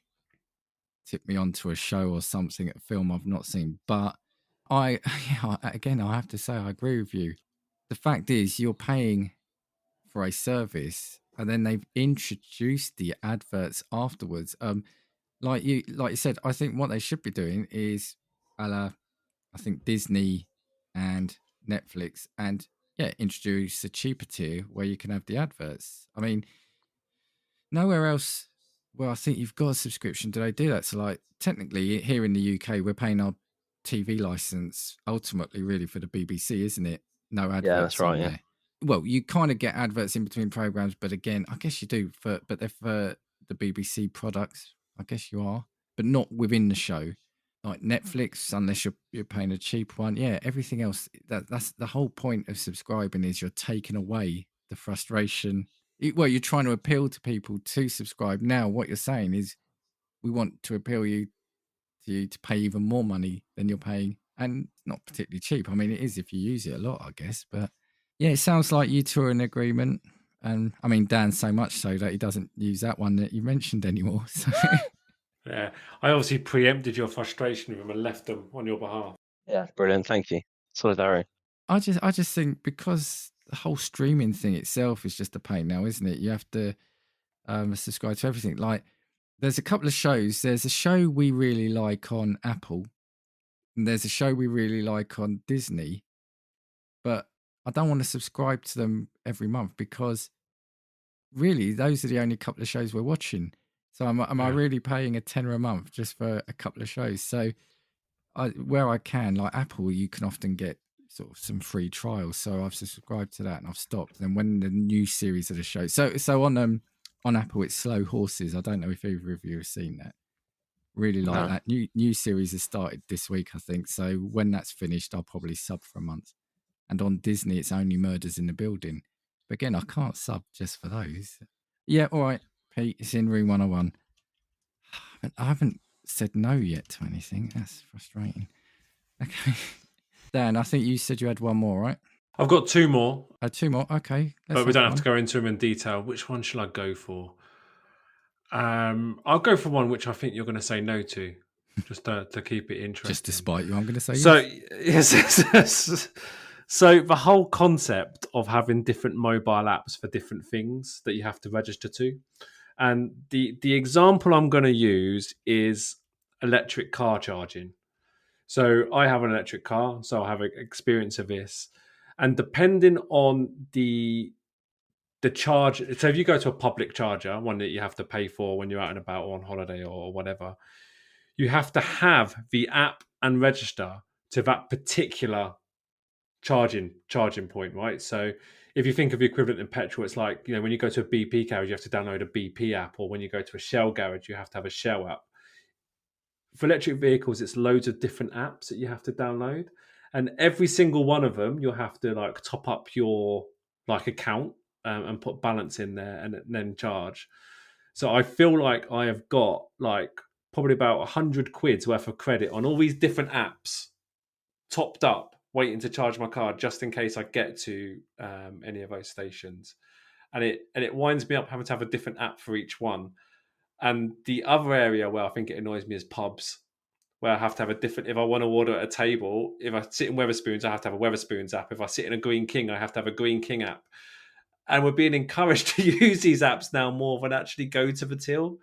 tip me onto a show or something, a film I've not seen. But I have to say, I agree with you. The fact is, you're paying for a service, and then they've introduced the adverts afterwards. Like you said, I think what they should be doing is, I think Disney and Netflix, and introduce a cheaper tier where you can have the adverts. I mean, nowhere else. Well, I think you've got a subscription. Do they do that? So, like, technically, here in the UK, we're paying our TV license ultimately, really, for the BBC, isn't it? No adverts. Yeah, that's right. There. Well, you kind of get adverts in between programs, but again, I guess you do but they're for the BBC products. I guess you are, but not within the show. Like Netflix, unless you're paying a cheap one. Yeah, everything else. That's the whole point of subscribing is you're taking away the frustration. Well, you're trying to appeal to people to subscribe. Now, what you're saying is, we want to appeal you to pay even more money than you're paying, and it's not particularly cheap. I mean, it is if you use it a lot, I guess. But yeah, it sounds like you two are in agreement. And I mean, Dan so much so that he doesn't use that one that you mentioned anymore. So. Yeah, I obviously preempted your frustration with them and left them on your behalf. Yeah, brilliant. Thank you. Solidarity. I just think because the whole streaming thing itself is just a pain now, isn't it? You have to subscribe to everything. Like, there's a couple of shows. There's a show we really like on Apple, and there's a show we really like on Disney, but I don't want to subscribe to them every month because really those are the only couple of shows we're watching. So am I really paying a tenner a month just for a couple of shows? So where I can, like Apple, you can often get sort of some free trials. So I've subscribed to that and I've stopped. And when the new series of the show, so on Apple, it's Slow Horses. I don't know if either of you have seen that. Really like that. New series has started this week, I think. So when that's finished, I'll probably sub for a month. And on Disney, it's only Murders in the Building. But again, I can't sub just for those. Yeah, all right, Pete, it's in Room 101. I haven't said no yet to anything. That's frustrating. Okay. Dan, I think you said you had one more, right? I've got two more. Two more, okay. But we don't have to go into them in detail. Which one shall I go for? I'll go for one which I think you're going to say no to, just to keep it interesting. Just to spite you, I'm going to say yes. So the whole concept of having different mobile apps for different things that you have to register to. And the example I'm going to use is electric car charging. So I have an electric car, so I have experience of this. And depending on the charge, so if you go to a public charger, one that you have to pay for when you're out and about or on holiday or whatever, you have to have the app and register to that particular charging point, right? So if you think of the equivalent in petrol, it's like, when you go to a BP garage, you have to download a BP app, or when you go to a Shell garage, you have to have a Shell app. For electric vehicles, it's loads of different apps that you have to download, and every single one of them, you'll have to like top up your account and put balance in there and then charge. So I feel like I have got probably about 100 quid's worth of credit on all these different apps topped up, waiting to charge my card just in case I get to any of those stations. And it winds me up having to have a different app for each one. And the other area where I think it annoys me is pubs, where I have to have a different, if I want to order at a table, if I sit in Wetherspoons, I have to have a Wetherspoons app. If I sit in a Green King, I have to have a Green King app. And we're being encouraged to use these apps now more than actually go to the till.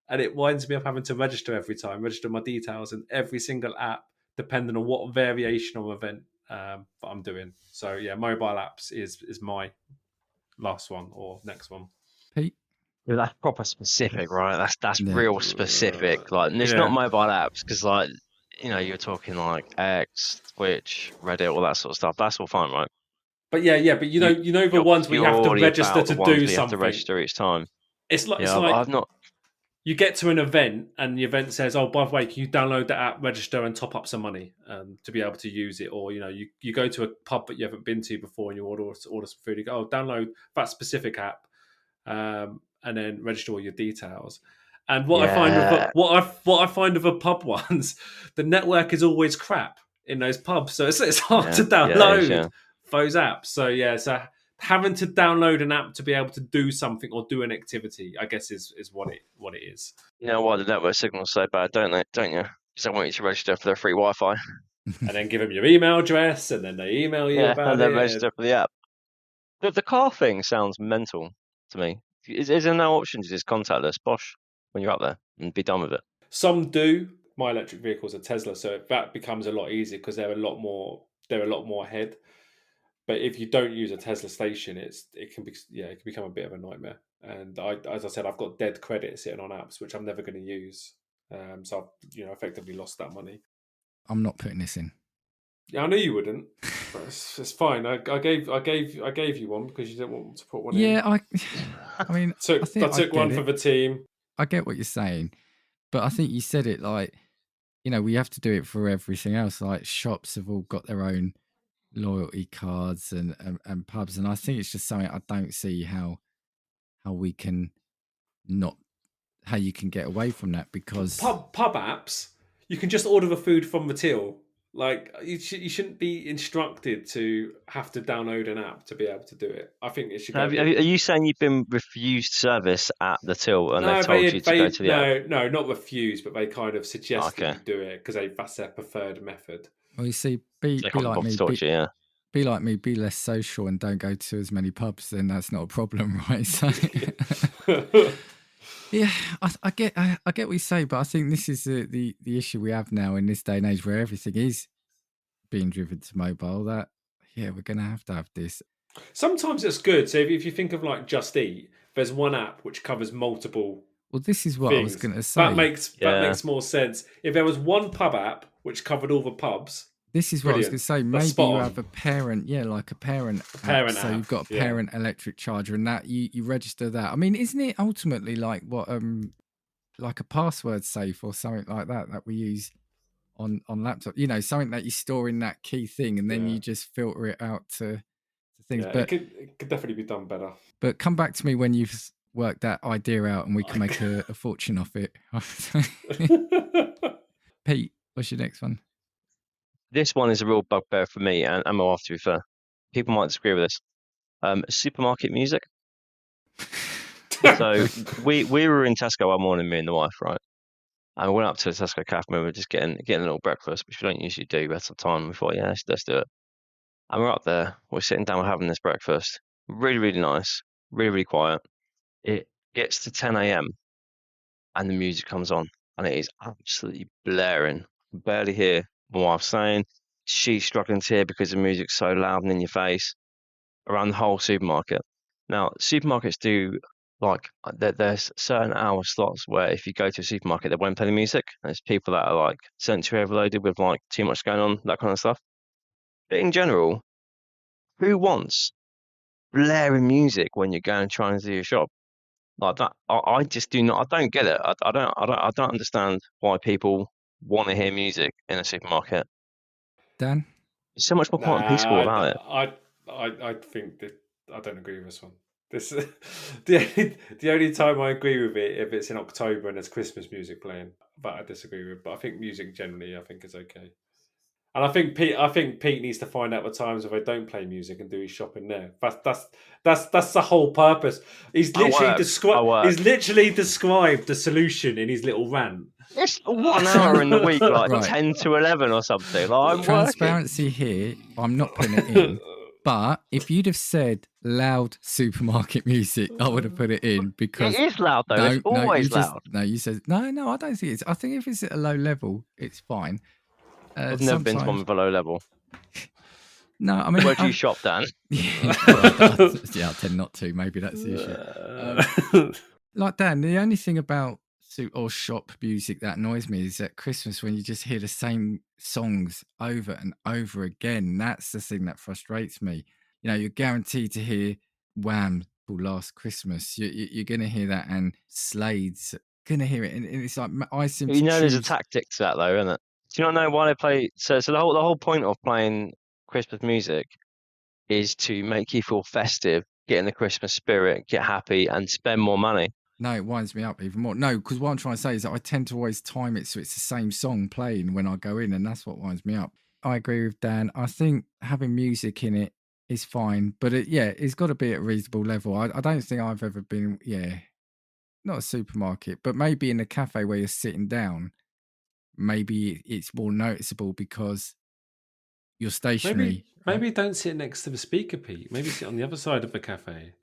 And it winds me up having to register every time, register my details in every single app, depending on what variation or event that I'm doing. So yeah, mobile apps is my last one or next one. Pete? Yeah, that's proper specific, right? That's Yeah. real specific. Like, and it's Yeah. not mobile apps because, like, you know, you're talking like X, Twitch, Reddit, all that sort of stuff. That's all fine, right? But but you know the You're ones where you have to purely register about to the ones do we have to something. register each time. It's like Yeah, I've not. you get to an event and the event says, "Oh, by the way, can you download the app, register, and top up some money to be able to use it?" Or you go to a pub that you haven't been to before and you order some food. You go, "Oh, download that specific app, and then register all your details." And what I find with a pub ones, the network is always crap in those pubs, so it's hard to download those apps. So having to download an app to be able to do something or do an activity, I guess, is what it is. You know why the network signal's so bad, don't you? Because they want you to register for their free Wi-Fi. And then give them your email address, and then they email you about and then it. register for the app. The car thing sounds mental to me. Is there no option to just contactless, bosh, when you're up there and be done with it? Some do. My electric vehicle's a Tesla, so that becomes a lot easier because they're a lot more ahead. But if you don't use a Tesla station, it can become a bit of a nightmare. And as I said, I've got dead credit sitting on apps which I'm never going to use. So I've effectively lost that money. I'm not putting this in. Yeah, I knew you wouldn't. But it's fine. I gave you one because you didn't want to put one in. Yeah, I mean, I took one for the team. I get what you're saying, but I think you said it like, we have to do it for everything else. Like shops have all got their own loyalty cards and pubs, and I think it's just something I don't see how we can how you can get away from that, because pub apps, you can just order the food from the till. Like you shouldn't be instructed to have to download an app to be able to do it. I think it should. Are you saying you've been refused service at the till and they've told you to go to the app? No, not refused, but they kind of suggested you do it because that's their preferred method. Well, you see, be like me. Be like me, be less social and don't go to as many pubs, then that's not a problem, right? So, yeah, I get what you say, but I think this is the issue we have now in this day and age where everything is being driven to mobile. That, we're going to have this. Sometimes it's good. So if you think of like Just Eat, there's one app which covers multiple. Well, this is what things. I was going to say. That makes more sense. If there was one pub app which covered all the pubs. This is what I was going to say. Maybe you have a parent, like a parent app. So you've got a parent electric charger, and that you register that. I mean, isn't it ultimately like what like a password safe or something like that we use on laptop? Something that you store in that key thing, and then you just filter it out to things. Yeah, but it could definitely be done better. But come back to me when you've worked that idea out, and we can make a fortune off it. Pete, what's your next one? This one is a real bugbear for me, and I'm off, to be fair. People might disagree with this. Supermarket music. So we were in Tesco one morning, me and the wife, right? And we went up to the Tesco cafe, and we were just getting a little breakfast, which we don't usually do. We had some time. We thought, let's do it. And we're up there. We're sitting down, we're having this breakfast. Really, really nice. Really, really quiet. It gets to 10 a.m. and the music comes on, and it is absolutely blaring. I barely hear my wife saying. She's struggling to hear because the music's so loud and in your face around the whole supermarket. Now, supermarkets do, like, there's certain hour slots where if you go to a supermarket, they won't play the music. There's people that are, like, sensory overloaded with, like, too much going on, that kind of stuff. But in general, who wants blaring music when you're going trying to do your shop? Like that, I just do not. I don't get it. I don't understand why people want to hear music in a supermarket. Dan? It's so much more quiet and peaceful about it. I think that I don't agree with this one. This the only time I agree with it if it's in October and there's Christmas music playing. But I disagree with. But I think music generally, I think is okay. And I think Pete needs to find out the times where they don't play music and do his shopping there. That's the whole purpose. He's literally described the solution in his little rant. It's 1 hour in the week, like right. 10 to 11 or something. Like, transparency here. I'm not putting it in. But if you'd have said loud supermarket music, I would have put it in because it is loud though. It's always loud. You said no. I don't think it's. I think if it's at a low level, it's fine. I've never been to one with a low level. No, I mean, Where do you shop, Dan? yeah, I tend not to. Maybe that's the issue. Like Dan, the only thing about suit or shop music that annoys me is at Christmas when you just hear the same songs over and over again. That's the thing that frustrates me. You know, you're guaranteed to hear Wham for Last Christmas. You're going to hear that, and Slade's going to hear it, and it's like I seem to There's a choose. tactic to that, though, isn't it? Do you not know why they play? So the whole point of playing Christmas music is to make you feel festive, get in the Christmas spirit, get happy, and spend more money. No, it winds me up even more. No, because what I'm trying to say is that I tend to always time it so it's the same song playing when I go in, and that's what winds me up. I agree with Dan. I think having music in it is fine, but it's got to be at a reasonable level. I don't think I've ever been, not a supermarket, but maybe in a cafe where you're sitting down, maybe it's more noticeable because you're stationary. Maybe don't sit next to the speaker, Pete. Maybe sit on the other side of the cafe.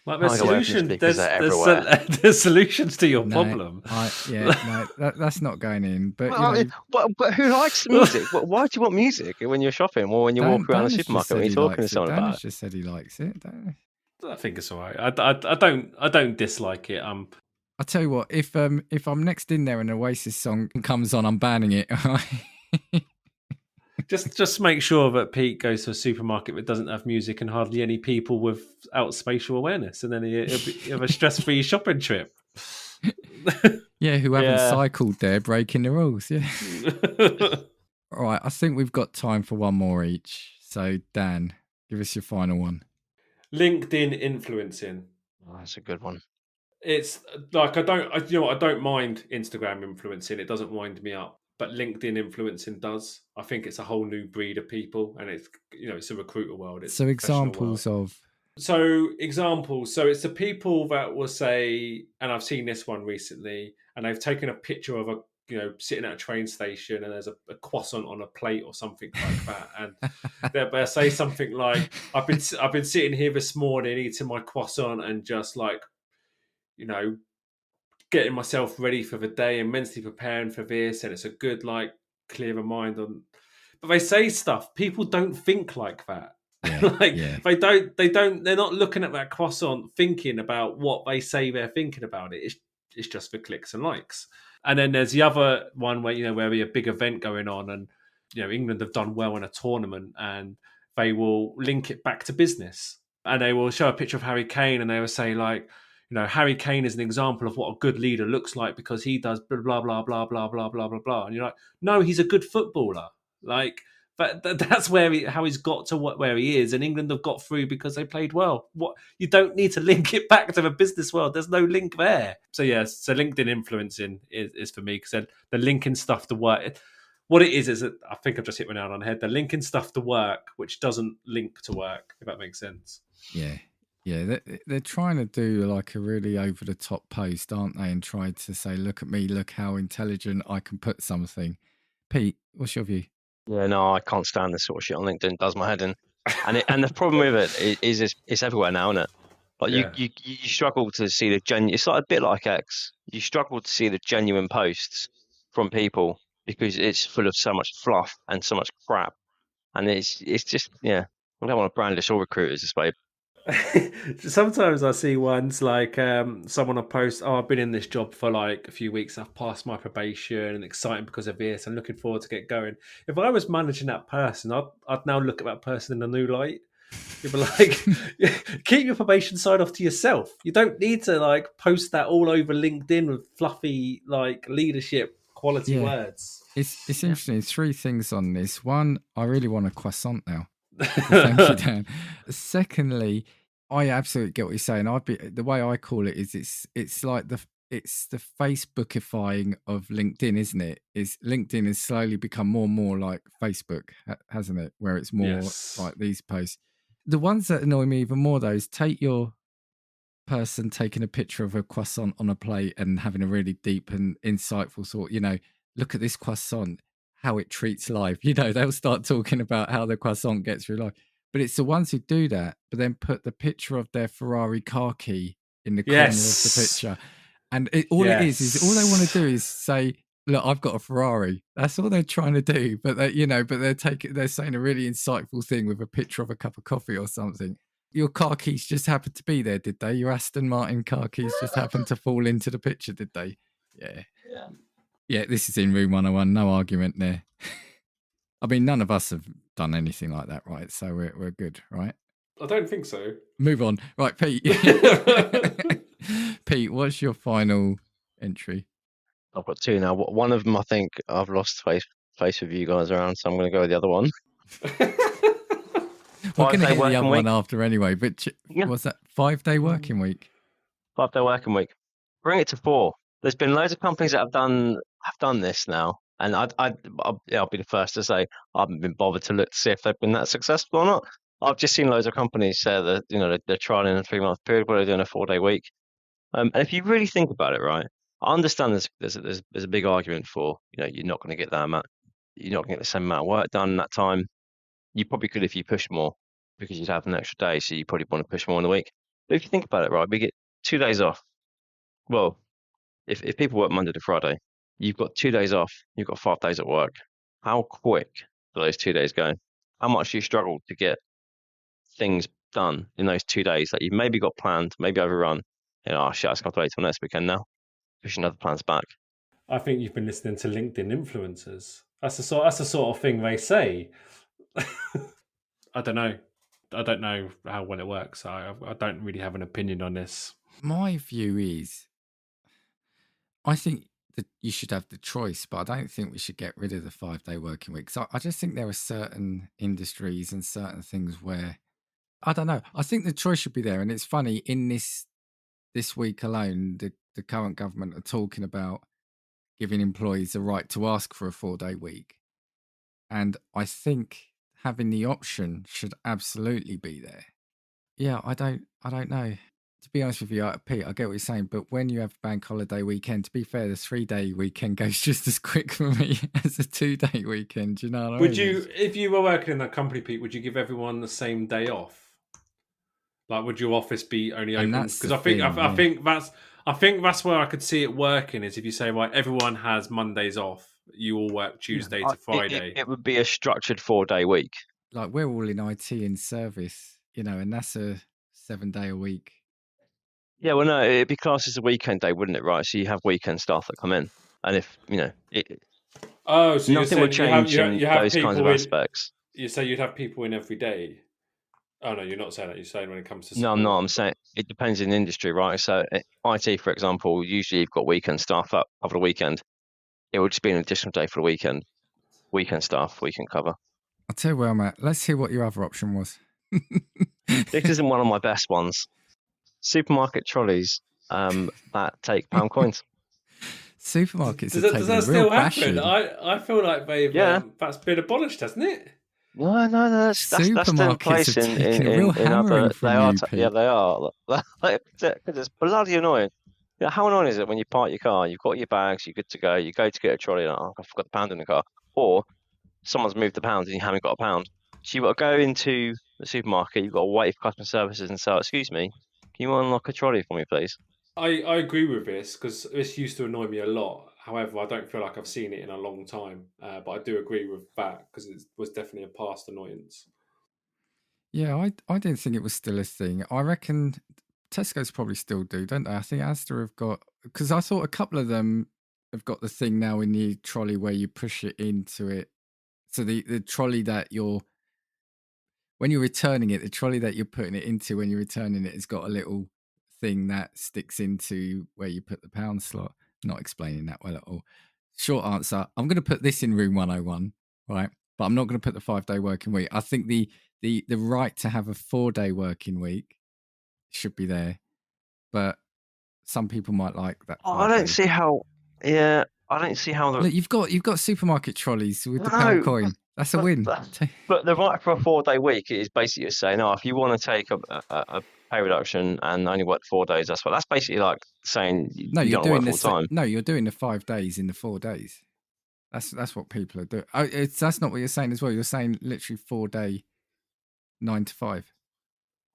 Like Can't go away from the speakers, they're everywhere. there's solutions to your problem. That's not going in. But but who likes music? Why do you want music when you're shopping or when you walk around the supermarket when you're talking to someone about it? Just said he likes it. I think it's all right. I don't dislike it. I'll tell you what. If I'm next in there and an Oasis song comes on, I'm banning it. Just make sure that Pete goes to a supermarket that doesn't have music and hardly any people without spatial awareness, and then he'll have a stress-free shopping trip. Yeah, who haven't cycled there, breaking the rules. Yeah. All right, I think we've got time for one more each. So, Dan, give us your final one. LinkedIn influencing. Oh, that's a good one. It's like I don't mind Instagram influencing. It doesn't wind me up. But LinkedIn influencing does. I think it's a whole new breed of people, and it's a recruiter world. It's so examples world. of. So it's the people that will say, and I've seen this one recently, and they've taken a picture of sitting at a train station, and there's a croissant on a plate or something like that, and they'll say something like, "I've been sitting here this morning eating my croissant and just getting myself ready for the day and mentally preparing for this, and it's a good clear of mind on." But they say stuff. People don't think like that. They're not looking at that croissant thinking about what they say they're thinking about it. It's just for clicks and likes. And then there's the other one where where there's a big event going on, and England have done well in a tournament, and they will link it back to business, and they will show a picture of Harry Kane, and they will say Harry Kane is an example of what a good leader looks like because he does blah, blah, blah, blah, blah, blah, blah, blah, blah. And you're like, no, he's a good footballer. But that's how he's got to where he is. And England have got through because they played well. What you don't need to link it back to the business world. There's no link there. So LinkedIn influencing is for me, because they're linking stuff to work. What it is that I think I've just hit my nail on the head. They're linking stuff to work, which doesn't link to work, if that makes sense. Yeah. Yeah, they're trying to do like a really over-the-top post, aren't they? And try to say, look at me, look how intelligent I can put something. Pete, what's your view? Yeah, no, I can't stand this sort of shit on LinkedIn. It does my head in. And the problem with it is it's everywhere now, isn't it? Like you struggle to see the genuine. It's like a bit like X. You struggle to see the genuine posts from people because it's full of so much fluff and so much crap. And it's just, I don't want to brand all recruiters this way. Sometimes I see ones like someone will post, I've been in this job for a few weeks, I've passed my probation and exciting because of this, I'm looking forward to get going. If I was managing that person, I'd now look at that person in a new light. You'd be like, keep your probation side off to yourself. You don't need to post that all over LinkedIn with fluffy leadership quality words. It's interesting. 3 things on this. One, I really want a croissant now. Thank you, Dan. Secondly, I absolutely get what you're saying. The way I call it is it's like the Facebookifying of LinkedIn, isn't it? LinkedIn has slowly become more and more like Facebook, hasn't it? Where it's more like these posts. The ones that annoy me even more, though, is take your person taking a picture of a croissant on a plate and having a really deep and insightful thought. Look at this croissant, how it treats life. They'll start talking about how the croissant gets through life. But it's the ones who do that, but then put the picture of their Ferrari car key in the corner of the picture. And all it is all they want to do is say, look, I've got a Ferrari. That's all they're trying to do. But they're saying a really insightful thing with a picture of a cup of coffee or something. Your car keys just happened to be there, did they? Your Aston Martin car keys just happened to fall into the picture, did they? Yeah. Yeah, this is in room 101. No argument there. I mean, none of us have done anything like that, right? So we're good, right? I don't think so. Move on. Right, Pete. Pete, what's your final entry? I've got two now. One of them, I think I've lost face with you guys around, so I'm going to go with the other one. We're going to hit the other working one week. after anyway, but Yeah. what's that? 5-day working week? 5-day working week. Bring it to 4. There's been loads of companies that have done this now, and I'll be the first to say I haven't been bothered to look to see if they've been that successful or not. I've just seen loads of companies say that they're trialing a 3-month period, but they're doing a 4-day week. And if you really think about it, right, I understand there's a big argument for you're not going to get that amount, you're not going to get the same amount of work done in that time. You probably could if you push more, because you'd have an extra day, so you probably want to push more in the week. But if you think about it, right, we get 2 days off. Well, if people work Monday to Friday, you've got 2 days off, you've got 5 days at work. How quick do those 2 days go? How much do you struggle to get things done in those 2 days that you've maybe got planned, maybe overrun? Oh shit, it's got to wait till next weekend now. Pushing other plans back. I think you've been listening to LinkedIn influencers. That's the sort of thing they say. I don't know. I don't know how well it works. I don't really have an opinion on this. My view is, I think that you should have the choice, but I don't think we should get rid of the 5-day working week. So I just think there are certain industries and certain things where, I don't know. I think the choice should be there. And it's funny, in this week alone, the current government are talking about giving employees the right to ask for a 4-day week. And I think having the option should absolutely be there. Yeah, I don't know. To be honest with you, Pete, I get what you're saying, but when you have bank holiday weekend, to be fair, the 3-day weekend goes just as quick for me as a 2-day weekend. Do you know what I mean? Would you, if you were working in that company, Pete, would you give everyone the same day off? Like, would your office be only open? Because I think that's where I could see it working. Is if you say, right, everyone has Mondays off, you all work Tuesday to Friday. It would be a structured 4-day week. Like, we're all in IT and service, and that's a 7-day a week. Yeah, well, no, it'd be classed as a weekend day, wouldn't it? Right. So you have weekend staff that come in, and if so nothing would change in those kinds of aspects. You say you'd have people in every day. Oh no, you're not saying that. You're saying when it comes to support. No, I'm not. I'm saying it depends in the industry, right? So IT, for example, usually you've got weekend staff up over the weekend. It would just be an additional day for the weekend. Weekend staff, weekend cover. I'll tell you where I'm at. Let's hear what your other option was. This isn't one of my best ones. Supermarket trolleys that take pound coins. Supermarkets does are that still happen? I feel like that's been abolished, hasn't it? No, that's still in place in other. They are. Because it's bloody annoying. How annoying is it when you park your car, you've got your bags, you're good to go, you go to get a trolley, and I forgot the pound in the car, or someone's moved the pound and you haven't got a pound. So you've got to go into the supermarket, you've got to wait for customer services and say, excuse me, can you unlock a trolley for me, please? I agree with this, because this used to annoy me a lot. However, I don't feel like I've seen it in a long time. But I do agree with that, because it was definitely a past annoyance. Yeah, I didn't think it was still a thing. I reckon Tesco's probably still do, don't they? I think Asda have got, because I thought a couple of them have got the thing now in the trolley where you push it into it. So the trolley that when you're returning it, the trolley that you're putting it into when you're returning it has got a little thing that sticks into where you put the pound slot. Not explaining that well at all. Short answer, I'm going to put this in room 101, right? But I'm not going to put the 5-day working week. I think the right to have a 4-day working week should be there, but some people might like that. I don't see how. Yeah, I don't see how. Look, you've got supermarket trolleys with the pound coin. That's a win. But the right for a 4-day week is basically saying, if you want to take a pay reduction and only work 4 days, that's basically like saying you don't work full time. No, you're doing the 5 days in the 4 days. That's what people are doing. That's not what you're saying as well. You're saying literally 4-day, 9 to 5.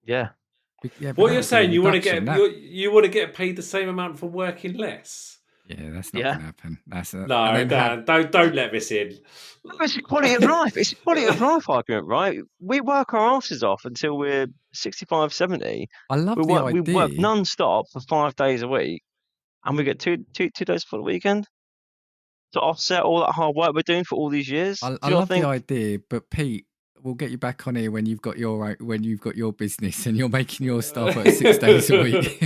Yeah. What you're saying, you want to get paid the same amount for working less. Yeah, that's not going to happen. No, Dan, don't let this in. It's quality of life. It's a quality of life argument, right? We work our asses off until we're 65, 70. I love We idea. work non-stop for 5 days a week, and we get two days for the weekend to offset all that hard work we're doing for all these years. I love the idea, but Pete, we'll get you back on here when you've got your business and you're making your stuff at 6 days a week.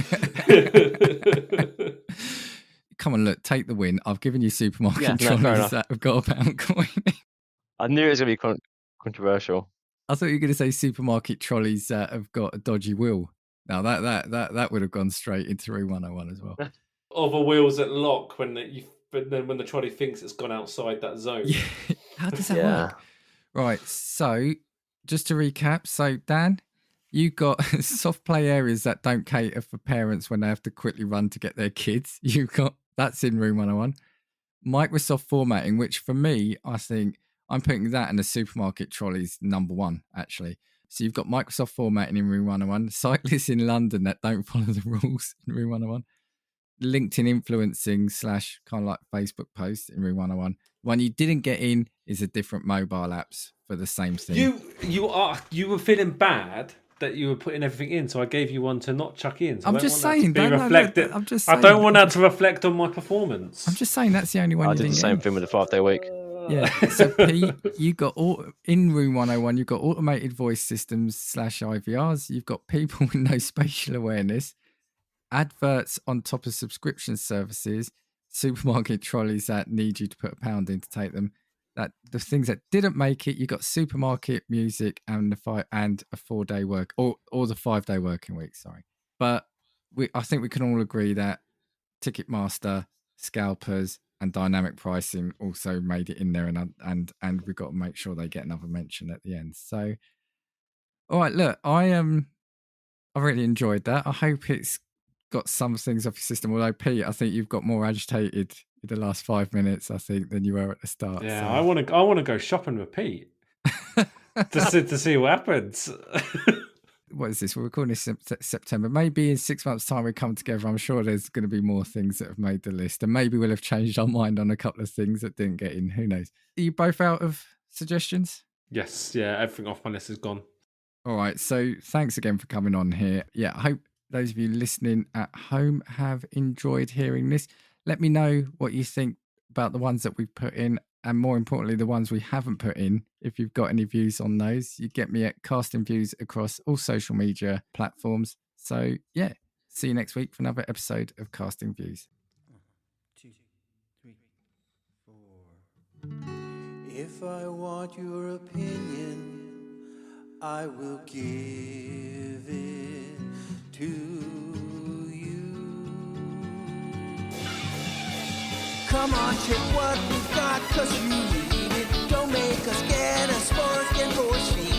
Come on, look, take the win. I've given you supermarket trolleys that have got a £1 coin. I knew it was going to be controversial. I thought you were going to say supermarket trolleys that have got a dodgy wheel. Now that would have gone straight into Room 101 as well. Other wheels that lock when the trolley thinks it's gone outside that zone. Yeah. How does that work? Right, so just to recap, so Dan, you've got soft play areas that don't cater for parents when they have to quickly run to get their kids. That's in Room 101. Microsoft formatting, which for me, I think I'm putting that in the supermarket trolleys number 1, actually. So you've got Microsoft formatting in Room 101, cyclists in London that don't follow the rules in Room 101, LinkedIn influencing / kind of like Facebook posts in Room 101. One you didn't get in is a different mobile apps for the same thing. You were feeling bad that you were putting everything in, so I gave you one to not chuck in. So I'm just saying, I don't want that to reflect on my performance. I'm just saying that's the only one. I did the same thing with the 5-day week. Yeah. So Pete, you got in Room 101. You've got automated voice systems / IVRs. You've got people with no spatial awareness, adverts on top of subscription services, supermarket trolleys that need you to put £1 in to take them. That the things that didn't make it, you got supermarket music and a 4-day work or the 5-day working week. Sorry, but I think we can all agree that Ticketmaster, scalpers, and dynamic pricing also made it in there, and we've got to make sure they get another mention at the end. So, all right, look, I really enjoyed that. I hope it's got some things off your system. Although Pete, I think you've got more agitated in the last 5 minutes, I think, than you were at the start. Yeah, so. I want to go shopping with Pete to see what happens. What is this? We're recording this in September. Maybe in 6 months' time we come together. I'm sure there's going to be more things that have made the list, and maybe we'll have changed our mind on a couple of things that didn't get in. Who knows? Are you both out of suggestions? Yes, yeah, everything off my list is gone. All right, so thanks again for coming on here. Yeah, I hope those of you listening at home have enjoyed hearing this. Let me know what you think about the ones that we've put in, and more importantly, the ones we haven't put in. If you've got any views on those, you get me at Casting Views across all social media platforms. So yeah, see you next week for another episode of Casting Views. 1, 2, 3, 4. If I want your opinion, I will give it to you. Come on, check what we've got, 'cause you need it. Don't make us get a spark and force feed.